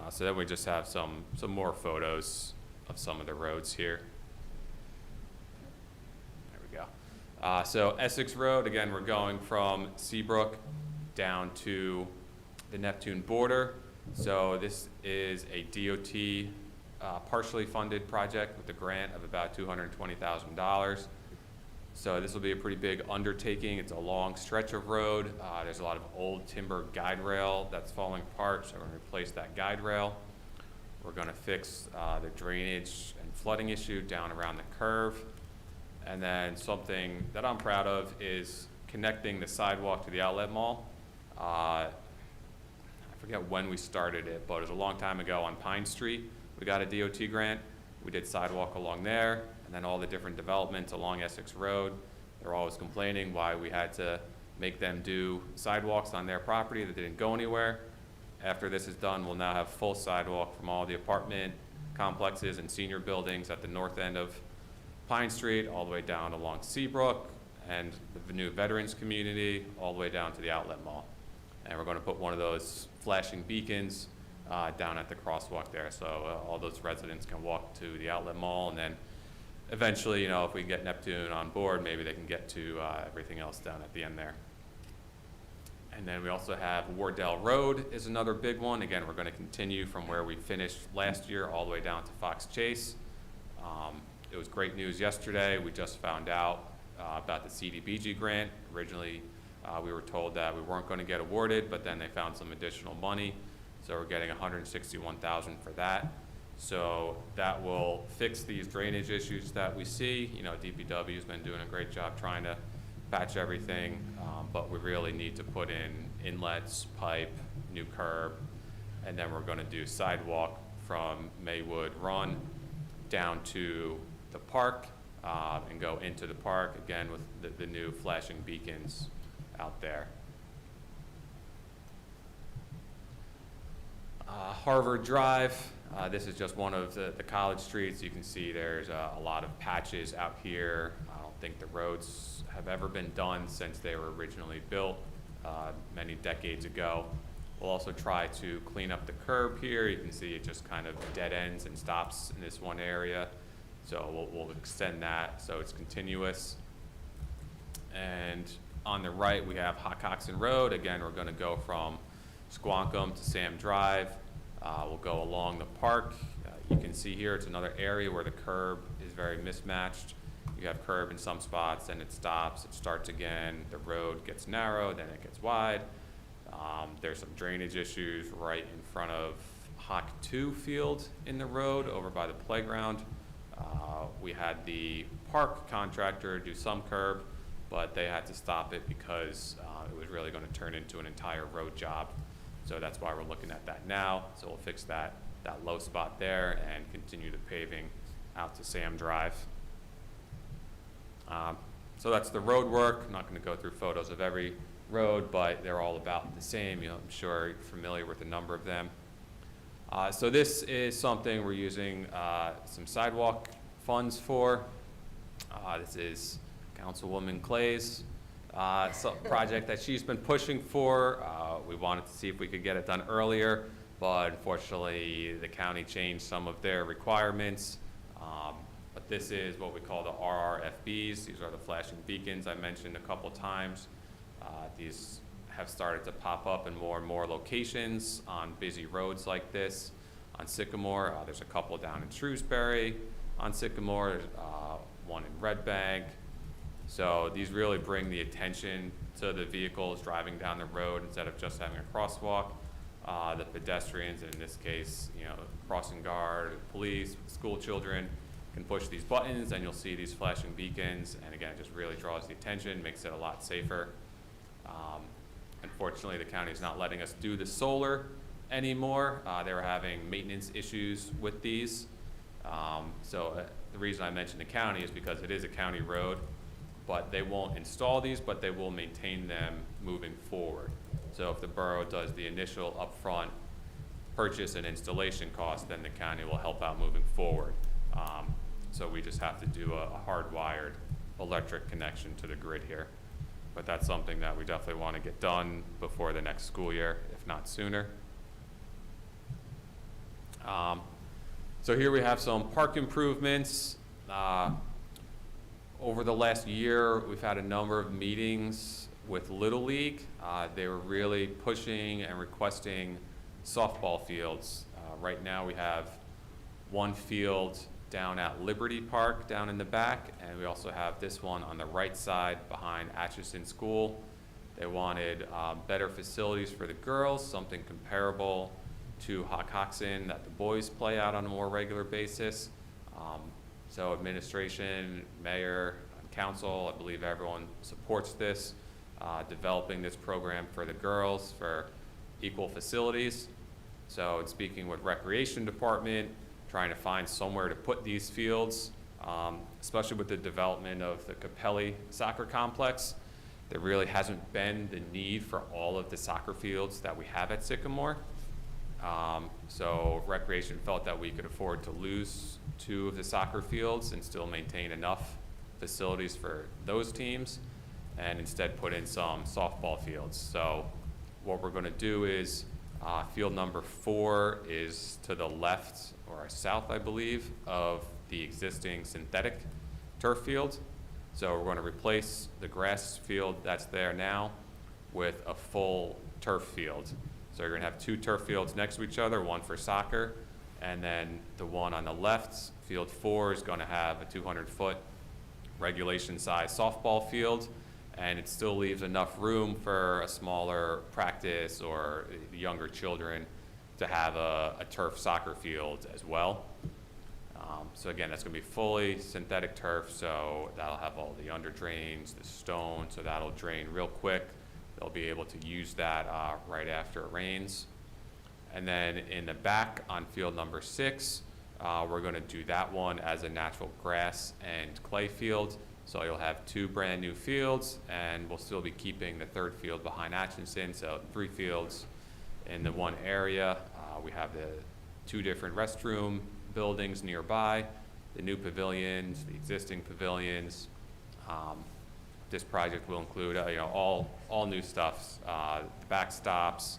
So then we just have some more photos of some of the roads here. There we go. So Essex Road, again, we're going from Seabrook down to the Neptune border. So this is a DOT partially funded project with a grant of about $220,000. So this will be a pretty big undertaking. It's a long stretch of road. There's a lot of old timber guide rail that's falling apart, so we're going to replace that guide rail. We're going to fix the drainage and flooding issue down around the curve. And then something that I'm proud of is connecting the sidewalk to the outlet mall. I forget when we started it, but it was a long time ago on Pine Street. We got a DOT grant. We did sidewalk along there, and then all the different developments along Essex Road. They're always complaining why we had to make them do sidewalks on their property that didn't go anywhere. After this is done, we'll now have full sidewalk from all the apartment complexes and senior buildings at the north end of Pine Street, all the way down along Seabrook and the new Veterans Community, all the way down to the outlet mall. And we're going to put one of those flashing beacons down at the crosswalk there, so all those residents can walk to the outlet mall, and then eventually, you know, if we can get Neptune on board, maybe they can get to everything else down at the end there. And then we also have Wardell Road is another big one. Again, we're going to continue from where we finished last year all the way down to Fox Chase. It was great news yesterday. We just found out about the CDBG grant. Originally, we were told that we weren't going to get awarded, but then they found some additional money. So we're getting $161,000 for that. So that will fix these drainage issues that we see. You know, DPW has been doing a great job trying to patch everything, but we really need to put in inlets, pipe, new curb, and then we're going to do sidewalk from Maywood Run down to the park and go into the park, again with the new flashing beacons out there. Harvard Drive, this is just one of the college streets. You can see there's a lot of patches out here. I don't think the roads have ever been done since they were originally built many decades ago. We'll also try to clean up the curb here. You can see it just kind of dead ends and stops in this one area. So we'll extend that so it's continuous. And on the right, we have Hockoxen Road. Again, we're going to go from Squonkam to Sam Drive. We'll go along the park. You can see here it's another area where the curb is very mismatched. You have curb in some spots, and it stops, it starts again, the road gets narrow, then it gets wide. There's some drainage issues right in front of Hock 2 field in the road over by the playground. We had the park contractor do some curb, but they had to stop it because it was really going to turn into an entire road job. So that's why we're looking at that now. So we'll fix that low spot there and continue the paving out to Sam Drive. So that's the road work. I'm not going to go through photos of every road, but they're all about the same. You know, I'm sure you're familiar with a number of them. So this is something we're using some sidewalk funds for. This is Councilwoman Clay's project that she's been pushing for. We wanted to see if we could get it done earlier, but unfortunately the county changed some of their requirements. But this is what we call the RRFBs. These are the flashing beacons I mentioned a couple times. These have started to pop up in more and more locations on busy roads like this. On Sycamore, there's a couple down in Shrewsbury. On Sycamore, there's one in Red Bank. So these really bring the attention to the vehicles driving down the road instead of just having a crosswalk. The pedestrians, and in this case, you know, crossing guard, police, school children can push these buttons and you'll see these flashing beacons. And again, it just really draws the attention, makes it a lot safer. Unfortunately, the county is not letting us do the solar anymore. They were having maintenance issues with these. The reason I mentioned the county is because it is a county road, but they won't install these, but they will maintain them moving forward. So if the borough does the initial upfront purchase and installation cost, then the county will help out moving forward. So we just have to do a hardwired electric connection to the grid here. But that's something that we definitely want to get done before the next school year, if not sooner. So here we have some park improvements. Over the last year, we've had a number of meetings with Little League. They were really pushing and requesting softball fields. Right now we have one field down at Liberty Park down in the back, and we also have this one on the right side behind Atchison School. They wanted better facilities for the girls, something comparable to Hoxton that the boys play out on a more regular basis. So administration, mayor, and council, I believe everyone supports this, developing this program for the girls for equal facilities. So in speaking with recreation department, trying to find somewhere to put these fields, especially with the development of the Capelli soccer complex. There really hasn't been the need for all of the soccer fields that we have at Sycamore. So recreation felt that we could afford to lose 2 of the soccer fields and still maintain enough facilities for those teams, and instead put in some softball fields. So what we're gonna do is field number 4 is to the left or south, I believe, of the existing synthetic turf field. So we're going to replace the grass field that's there now with a full turf field. So you're going to have 2 turf fields next to each other, one for soccer, and then the one on the left, field 4, is going to have a 200-foot regulation size softball field, and it still leaves enough room for a smaller practice or younger children to have a turf soccer field as well. So again, that's gonna be fully synthetic turf, so that'll have all the under drains, the stone, so that'll drain real quick. They'll be able to use that right after it rains. And then in the back on field number 6, we're gonna do that one as a natural grass and clay field. So you'll have 2 brand new fields, and we'll still be keeping the 3rd field behind Atchison, so 3 fields in the one area. We have the 2 different restroom buildings nearby, the new pavilions, the existing pavilions. This project will include all new stuff, the backstops.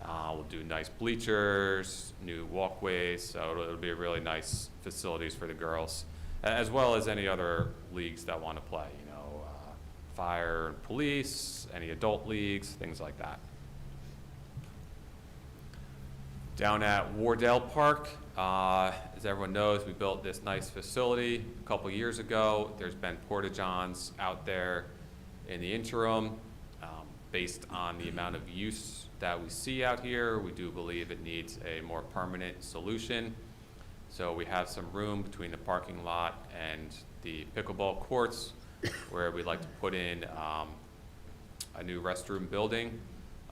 We'll do nice bleachers, new walkways, so it'll be a really nice facilities for the girls, as well as any other leagues that want to play, fire and police, any adult leagues, things like that. Down at Wardell Park, as everyone knows, we built this nice facility a couple years ago. There's been porta-johns out there in the interim. Based on the amount of use that we see out here, we do believe it needs a more permanent solution. So we have some room between the parking lot and the pickleball courts where we'd like to put in a new restroom building.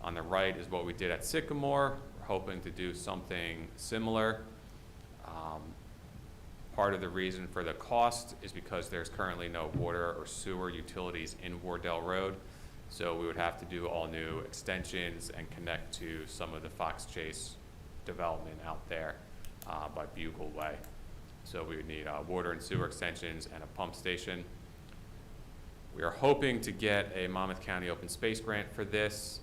On the right is what we did at Sycamore. We're hoping to do something similar. Part of the reason for the cost is because there's currently no water or sewer utilities in Wardell Road. So we would have to do all new extensions and connect to some of the Fox Chase development out there by Bugle Way. So we would need water and sewer extensions and a pump station. We are hoping to get a Monmouth County Open Space Grant for this.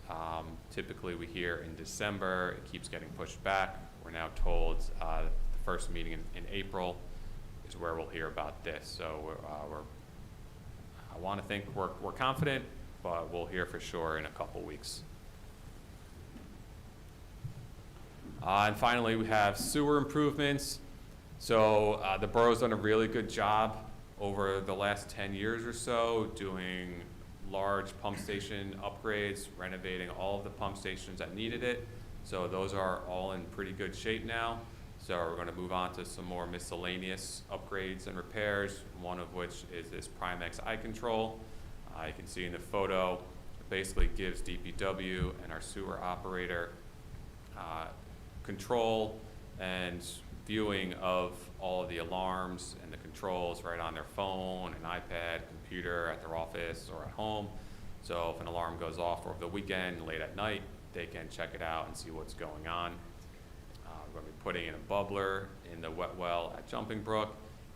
Typically we hear in December, it keeps getting pushed back. We're now told the first meeting in April is where we'll hear about this. So I want to think we're confident, but we'll hear for sure in a couple weeks. And finally, we have sewer improvements. So the borough's done a really good job over the last 10 years or so doing large pump station upgrades, renovating all of the pump stations that needed it. So those are all in pretty good shape now. So we're going to move on to some more miscellaneous upgrades and repairs, one of which is this Primex eye control. You can see in the photo, it basically gives DPW and our sewer operator control and viewing of all of the alarms and the controls right on their phone, an iPad, computer at their office or at home. So if an alarm goes off over the weekend, late at night, they can check it out and see what's going on. We're going to be putting in a bubbler in the wet well at Jumping Brook,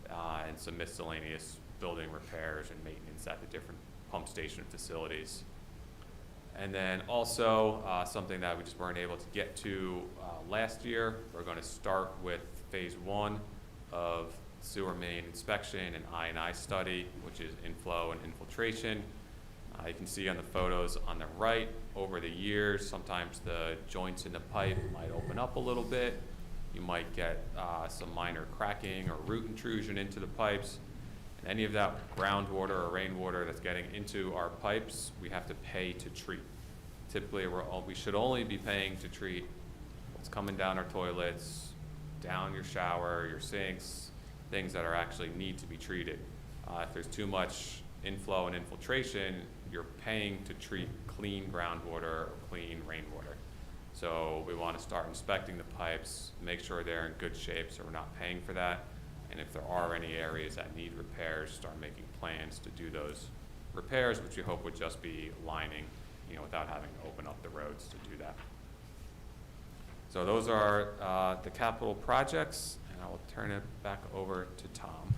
and some miscellaneous building repairs and maintenance at the different pump station facilities. And then also something that we just weren't able to get to last year, we're going to start with phase 1 of sewer main inspection and I&I study, which is inflow and infiltration. You can see on the photos on the right, over the years, sometimes the joints in the pipe might open up a little bit. You might get some minor cracking or root intrusion into the pipes. And any of that groundwater or rainwater that's getting into our pipes, we have to pay to treat. Typically, we should only be paying to treat what's coming down our toilets, down your shower, your sinks, things that are actually need to be treated. If there's too much inflow and infiltration, you're paying to treat clean groundwater or clean rainwater. So we want to start inspecting the pipes, make sure they're in good shape so we're not paying for that. And if there are any areas that need repairs, start making plans to do those repairs, which we hope would just be lining, without having to open up the roads to do that. So those are the capital projects, and I will turn it back over to Tom.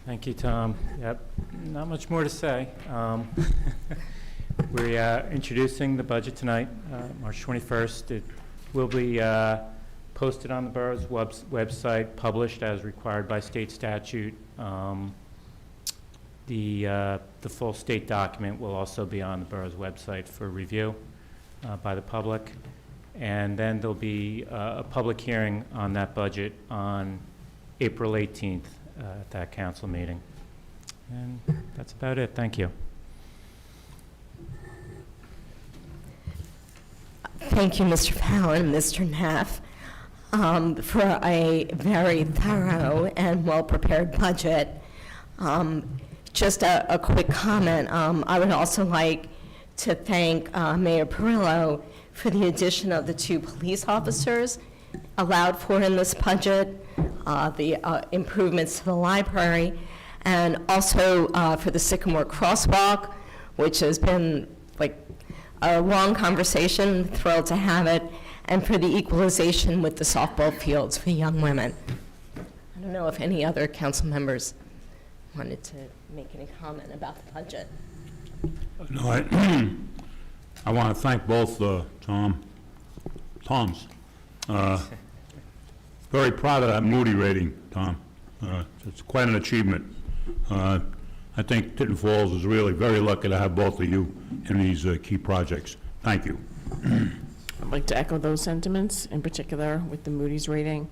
Thank you, Tom. Yep, not much more to say. We're introducing the budget tonight, March 21st. It will be posted on the borough's website, published as required by state statute. The full state document will also be on the borough's website for review by the public. And then there'll be a public hearing on that budget on April 18th at that council meeting. And that's about it. Thank you. Thank you, Mr. Fallon, Mr. Neff, for a very thorough and well-prepared budget. Just a quick comment. I would also like to thank Mayor Perillo for the addition of the 2 police officers allowed for in this budget, the improvements to the library, and also for the Sycamore Crosswalk, which has been like a long conversation, thrilled to have it, and for the equalization with the softball fields for young women. I don't know if any other council members wanted to make any comment about the budget. No, I want to thank both Toms. Very proud of that Moody rating, Tom. It's quite an achievement. I think Tinton Falls is really very lucky to have both of you in these key projects. Thank you. I'd like to echo those sentiments, in particular with the Moody's rating.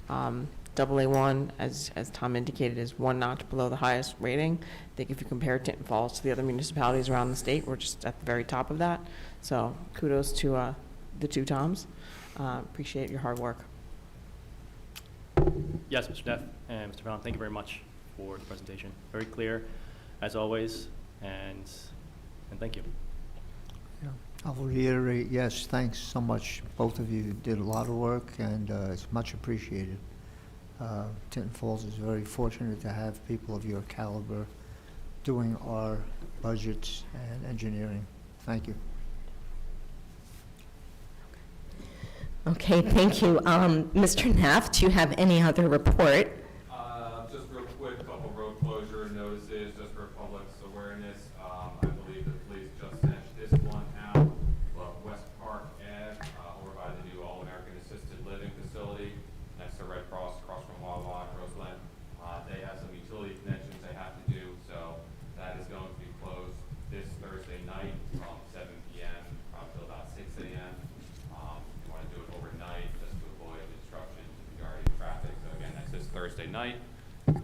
AA1, as Tom indicated, is 1 notch below the highest rating. I think if you compare Tinton Falls to the other municipalities around the state, we're just at the very top of that. So kudos to the 2 Toms. Appreciate your hard work. Yes, Mr. Neff and Mr. Brown, thank you very much for the presentation. Very clear, as always, and thank you. Yeah, I'll reiterate, yes, thanks so much. Both of you did a lot of work, and it's much appreciated. Tinton Falls is very fortunate to have people of your caliber doing our budgets and engineering. Thank you. Okay, thank you. Mr. Neff, do you have any other report? Just real quick, couple road closure notices, just for public's awareness. I believe the police just sent this one out. West Park Ave, over by the new All-American Assisted Living Facility, next to Red Cross, across from Wawa, Roseland. They have some utility connections they have to do, so that is going to be closed this Thursday night from 7 p.m. until about 6 a.m. You want to do it overnight just to avoid disruption to the already traffic. So again, that's this Thursday night.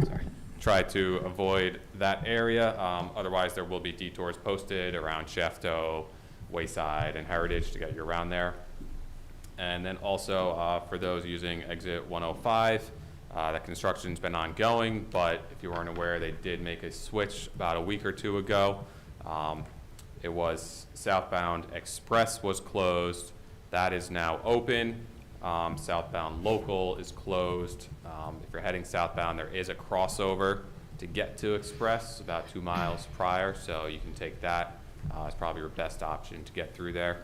Sorry. Try to avoid that area. Otherwise, there will be detours posted around Shafto, Wayside, and Heritage to get you around there. And then also for those using exit 105, that construction's been ongoing, but if you weren't aware, they did make a switch about a week or 2 ago It was southbound express was closed. That is now open. Southbound local is closed. If you're heading southbound, there is a crossover to get to express about 2 miles prior, so you can take that. It's probably your best option to get through there.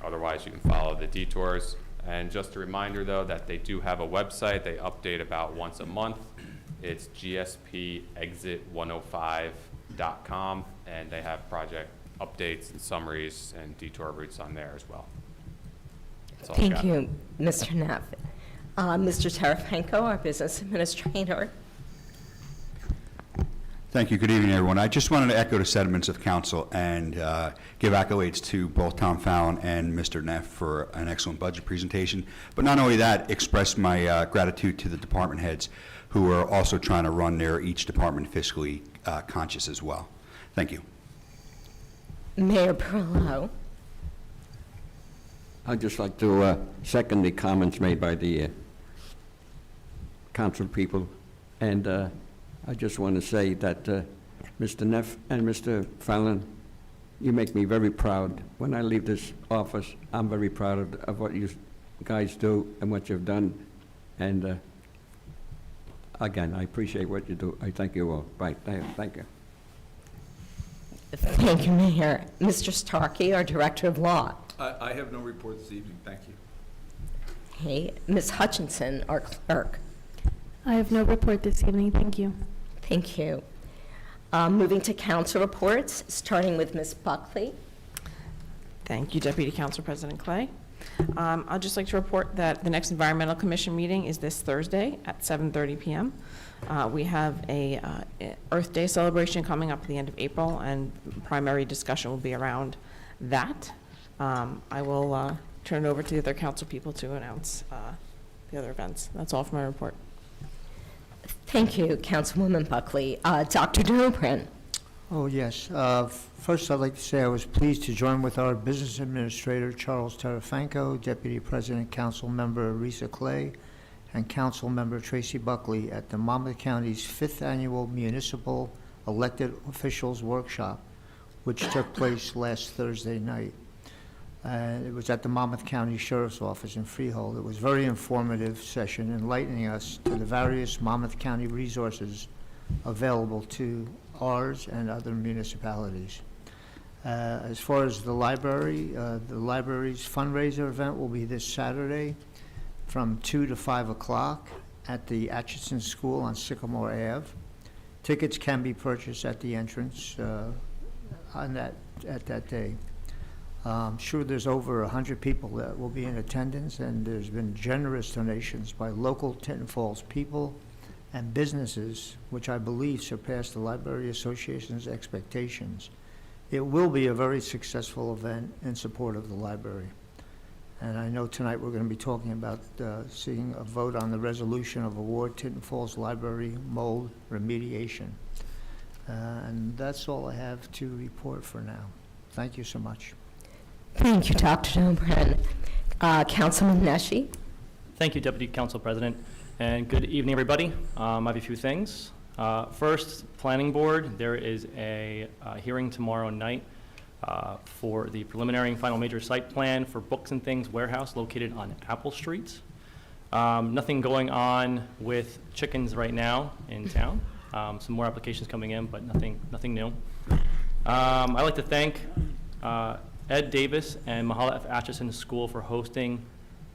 Otherwise, you can follow the detours. And just a reminder, though, that they do have a website. They update about once a month. It's gspexit105.com, and they have project updates and summaries and detour routes on there as well. That's all I Thank got. you, Mr. Neff. Mr. Tarafanko, our business administrator. Thank you. Good evening, everyone. I just wanted to echo the sentiments of council and give accolades to both Tom Fallon and Mr. Neff for an excellent budget presentation. But not only that, express my gratitude to the department heads who are also trying to run each department fiscally conscious as well. Thank you. Mayor Perillo. I'd just like to second the comments made by the council people, and I just want to say that Mr. Neff and Mr. Fallon, you make me very proud. When I leave this office, I'm very proud of what you guys do and what you've done, and again, I appreciate what you do. I thank you all. Right, thank you. Thank you, Mayor. Mr. Starkey, our Director of Law. I have no report this evening, thank you. Okay, Ms. Hutchinson, our clerk. I have no report this evening, thank you. Thank you. Moving to council reports, starting with Ms. Buckley. Thank you, Deputy Council President Clay. I'd just like to report that the next Environmental Commission meeting is this Thursday at 7:30 p.m. We have a Earth Day celebration coming up at the end of April, and primary discussion will be around that. I will turn it over to the other council people to announce the other events. That's all for my report. Thank you, Councilwoman Buckley. Dr. Dobrin. Oh, yes. First, I'd like to say I was pleased to join with our Business Administrator, Charles Tarafanko, Deputy President, Council Member Risa Clay, and Council Member Tracy Buckley at the Monmouth County's 5th Annual Municipal Elected Officials Workshop, which took place last Thursday night. It was at the Monmouth County Sheriff's Office in Freehold. It was a very informative session, enlightening us to the various Monmouth County resources available to ours and other municipalities. As far as the library's fundraiser event will be this Saturday from 2 to 5 o'clock at the Atchison School on Sycamore Ave. Tickets can be purchased at the entrance at that day. I'm sure there's over 100 people that will be in attendance, and there's been generous donations by local Tinton Falls people and businesses, which I believe surpassed the Library Association's expectations. It will be a very successful event in support of the library. And I know tonight we're going to be talking about seeing a vote on the resolution of award Tinton Falls Library mold remediation. And that's all I have to report for now. Thank you so much. Thank you, Dr. Dobrin. Councilman Neshi. Thank you, Deputy Council President, and good evening, everybody. I have a few things. First, Planning Board, there is a hearing tomorrow night for the preliminary and final major site plan for Books and Things Warehouse located on Apple Street. Nothing going on with chickens right now in town. Some more applications coming in, but nothing new. I'd like to thank Ed Davis and Mahala F. Atchison School for hosting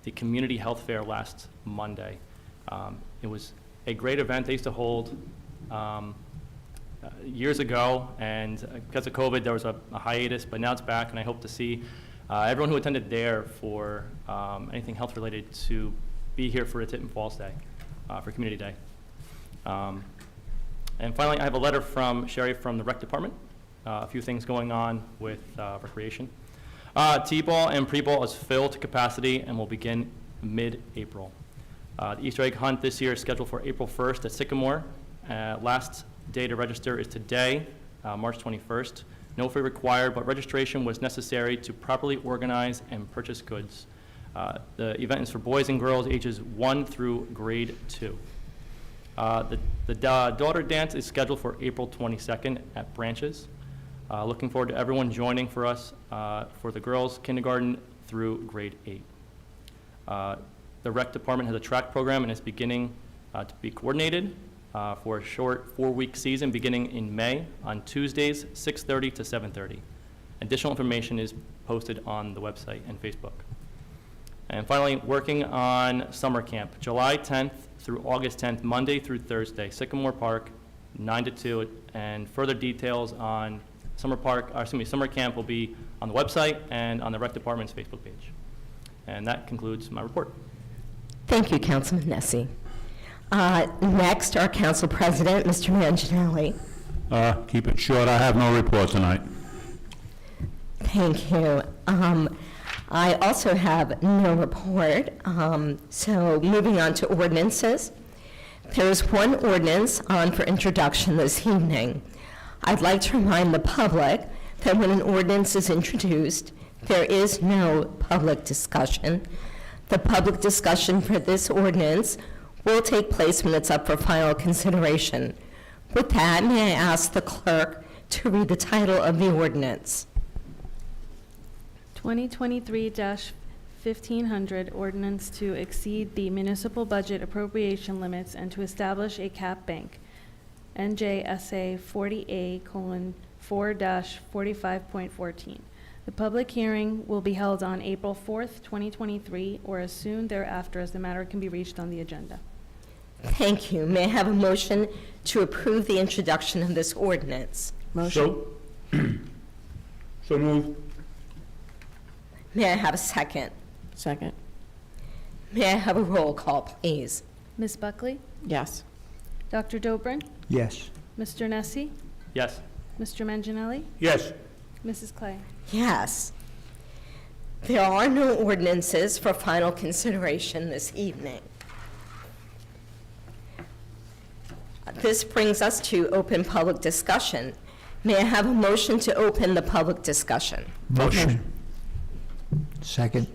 the Community Health Fair last Monday. It was a great event they used to hold years ago, and because of COVID, there was a hiatus, but now it's back, and I hope to see everyone who attended there for anything health-related to be here for a Tinton Falls Day, for Community Day. And finally, I have a letter from Sherry from the Rec Department. A few things going on with recreation. T-ball and pre-ball is filled to capacity and will begin mid-April. The Easter egg hunt this year is scheduled for April 1st at Sycamore. Last day to register is today, March 21st. No fee required, but registration was necessary to properly organize and purchase goods. The event is for boys and girls ages 1 through grade 2. The daughter dance is scheduled for April 22nd at Branches. Looking forward to everyone joining for us for the girls kindergarten through grade 8. The rec department has a track program and is beginning to be coordinated for a short 4-week season beginning in May on Tuesdays, 6:30 to 7:30. Additional information is posted on the website and Facebook. And finally, working on summer camp, July 10th through August 10th, Monday through Thursday, Sycamore Park, 9 to 2, and further details on summer camp will be on the website and on the rec department's Facebook page. And that concludes my report. Thank you, Councilman Nessie. Next, our council president, Mr. Manginelli. Keep it short, I have no report tonight. Thank you. I also have no report. So moving on to ordinances. There is one ordinance on for introduction this evening. I'd like to remind the public that when an ordinance is introduced, there is no public discussion. The public discussion for this ordinance will take place when it's up for final consideration. With that, may I ask the clerk to read the title of the ordinance? 2023-1500 ordinance to exceed the municipal budget appropriation limits and to establish a cap bank. NJSA 40A:4-45.14. The public hearing will be held on April 4th, 2023, or as soon thereafter as the matter can be reached on the agenda. Thank you. May I have a motion to approve the introduction of this ordinance? Motion. So moved. May I have a second? Second. May I have a roll call, please? Ms. Buckley? Yes. Dr. Dobrin? Yes. Mr. Nessie? Yes. Mr. Manginelli? Yes. Mrs. Clay? Yes. There are no ordinances for final consideration this evening. This brings us to open public discussion. May I have a motion to open the public discussion? Motion. Second.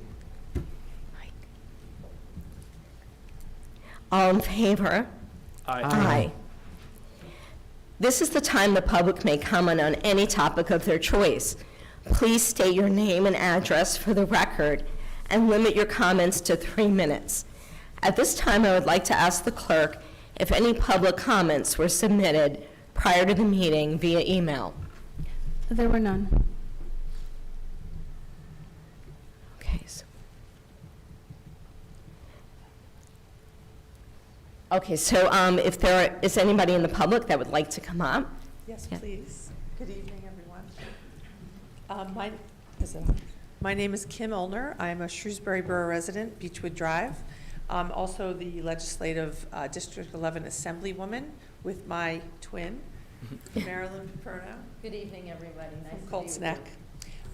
All in favor? Aye. This is the time the public may comment on any topic of their choice. Please state your name and address for the record and limit your comments to 3 minutes. At this time, I would like to ask the clerk if any public comments were submitted prior to the meeting via email. There were none. Okay, so if there is anybody in the public that would like to come up? Yes, Yeah. please. Good evening, everyone. My name is Kim Olner. I'm a Shrewsbury Borough resident, Beechwood Drive. I'm also the legislative District 11 Assemblywoman with my twin, Marilyn Perno. Good evening, everybody. Nice to be Colts with Neck. you.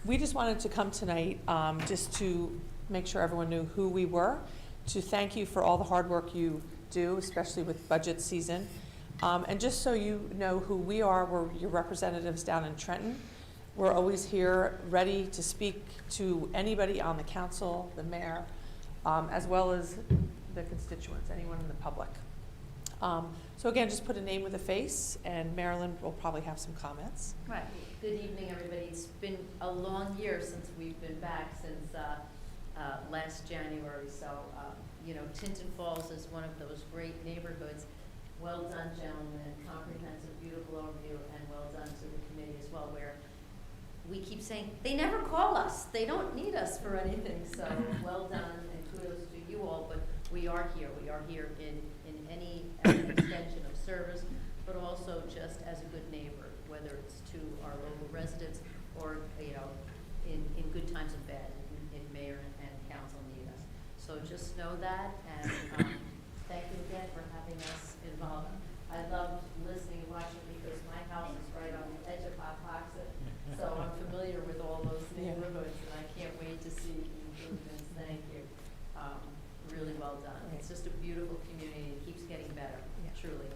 We just wanted to come tonight just to make sure everyone knew who we were, to thank you for all the hard work you do, especially with budget season. And just so you know who we are, we're your representatives down in Trenton. We're always here, ready to speak to anybody on the council, the mayor, as well as the constituents, anyone in the public. So again, just put a name with a face, and Marilyn will probably have some comments. Right. Good evening, everybody. It's been a long year since we've been back, since last January. So, you know, Tinton Falls is one of those great neighborhoods. Well done, gentlemen. Comprehensive, beautiful overview, and well done to the committee as well, where we keep saying, they never call us. They don't need us for anything. So well done, and kudos to you all. But we are here. We are here in any extension of service, but also just as a good neighbor, whether it's to our local residents or, you know, in good times and bad, in mayor and council need us. So just know that, and thank you again for having us involved. I loved listening and watching because my house is right on the edge of Appoxet, so I'm familiar with all those neighborhoods, and I can't wait to see the improvements. Thank you. Really well done. It's just a beautiful community. It keeps getting better, truly.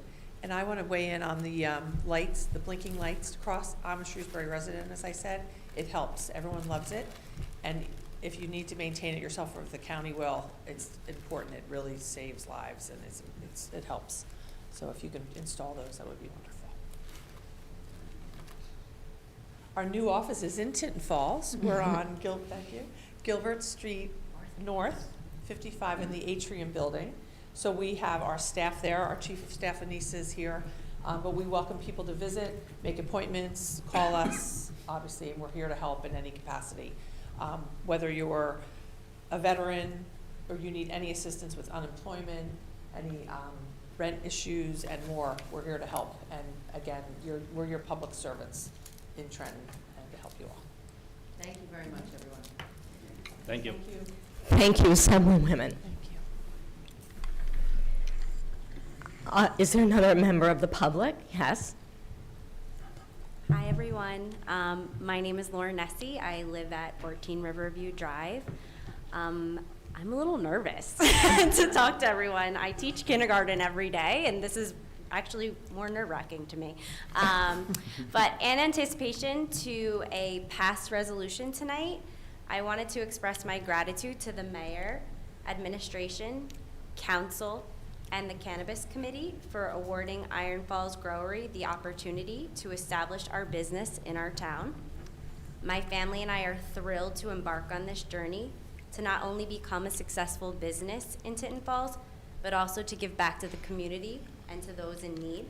And I want to weigh in on the lights, the blinking lights across. I'm a Shrewsbury resident, as I said. It helps. Everyone loves it. And if you need to maintain it yourself, or if the county will, it's important. It really saves lives, and it helps. So if you can install those, that would be wonderful. Our new office is in Tinton Falls. We're on Gilbert Street North, 55 in the Atrium Building. So we have our staff there, our Chief of Staff Anissa is here, but we welcome people to visit, make appointments, call us. Obviously, we're here to help in any capacity. Whether you're a veteran or you need any assistance with unemployment, any rent issues and more, we're here to help. And again, we're your public servants in Trenton and to help you all. Thank you very much, everyone. Thank you. Thank you. Thank you, Assemblywomen. Thank you. Is there another member of the public? Yes? Hi, everyone. My name is Lauren Nessie. I live at 14 Riverview Drive. I'm a little nervous to talk to everyone. I teach kindergarten every day, and this is actually more nerve-wracking to me. But in anticipation to a past resolution tonight, I wanted to express my gratitude to the mayor, administration, council, and the Cannabis Committee for awarding Iron Falls Growery the opportunity to establish our business in our town. My family and I are thrilled to embark on this journey to not only become a successful business in Tinton Falls, but also to give back to the community and to those in need.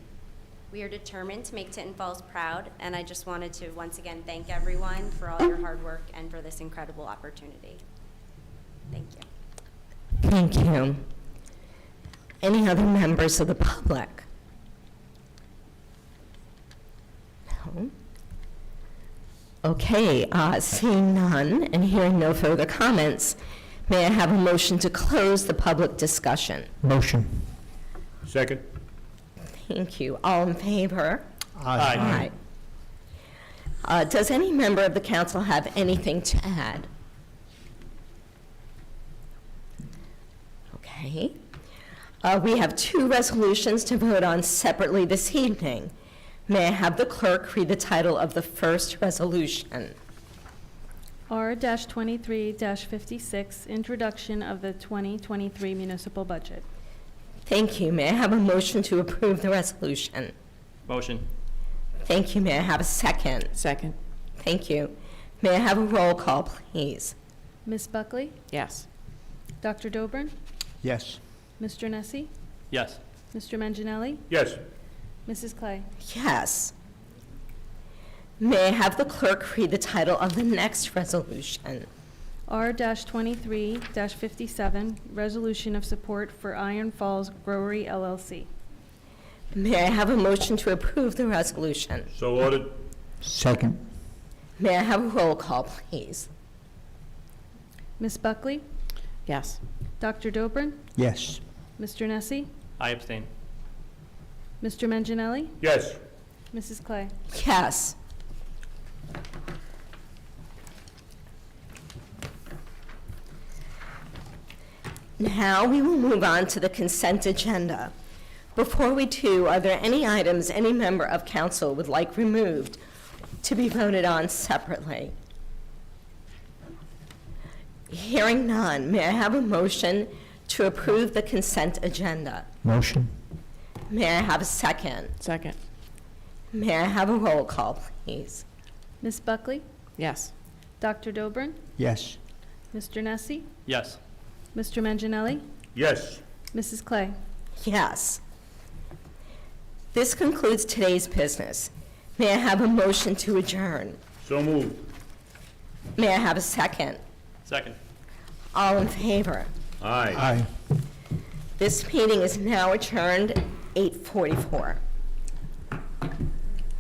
We are determined to make Tinton Falls proud, and I just wanted to once again thank everyone for all your hard work and for this incredible opportunity. Thank you. Thank you. Any other members of the public? No? Okay, seeing none and hearing no further comments, may I have a motion to close the public discussion? Motion. Second? Thank you. All in favor? Aye. Does any member of the council have anything to add? Okay. We have two resolutions to vote on separately this evening. May I have the clerk read the title of the first resolution? R-23-56, Introduction of the 2023 Municipal Budget. Thank you. May I have a motion to approve the resolution? Motion. Thank you. May I have a second? Second. Thank you. May I have a roll call, please? Ms. Buckley? Yes. Dr. Dobrin? Yes. Mr. Nessie? Yes. Mr. Manginelli? Yes. Mrs. Clay? Yes. May I have the clerk read the title of the next resolution? R-23-57, Resolution of Support for Iron Falls Growery LLC. May I have a motion to approve the resolution? So ordered. Second. May I have a roll call, please? Ms. Buckley? Yes. Dr. Dobrin? Yes. Mr. Nessie? I abstain. Mr. Manginelli? Yes. Mrs. Clay? Yes. Now we will move on to the consent agenda. Before we do, are there any items any member of council would like removed to be voted on separately? Hearing none, may I have a motion to approve the consent agenda? Motion. May I have a second? Second. May I have a roll call, please? Ms. Buckley? Yes. Dr. Dobrin? Yes. Mr. Nessie? Yes. Mr. Manginelli? Yes. Mrs. Clay? Yes. This concludes today's business. May I have a motion to adjourn? So moved. May I have a second? Second. All in favor? Aye. Aye. This meeting is now adjourned, 8:44.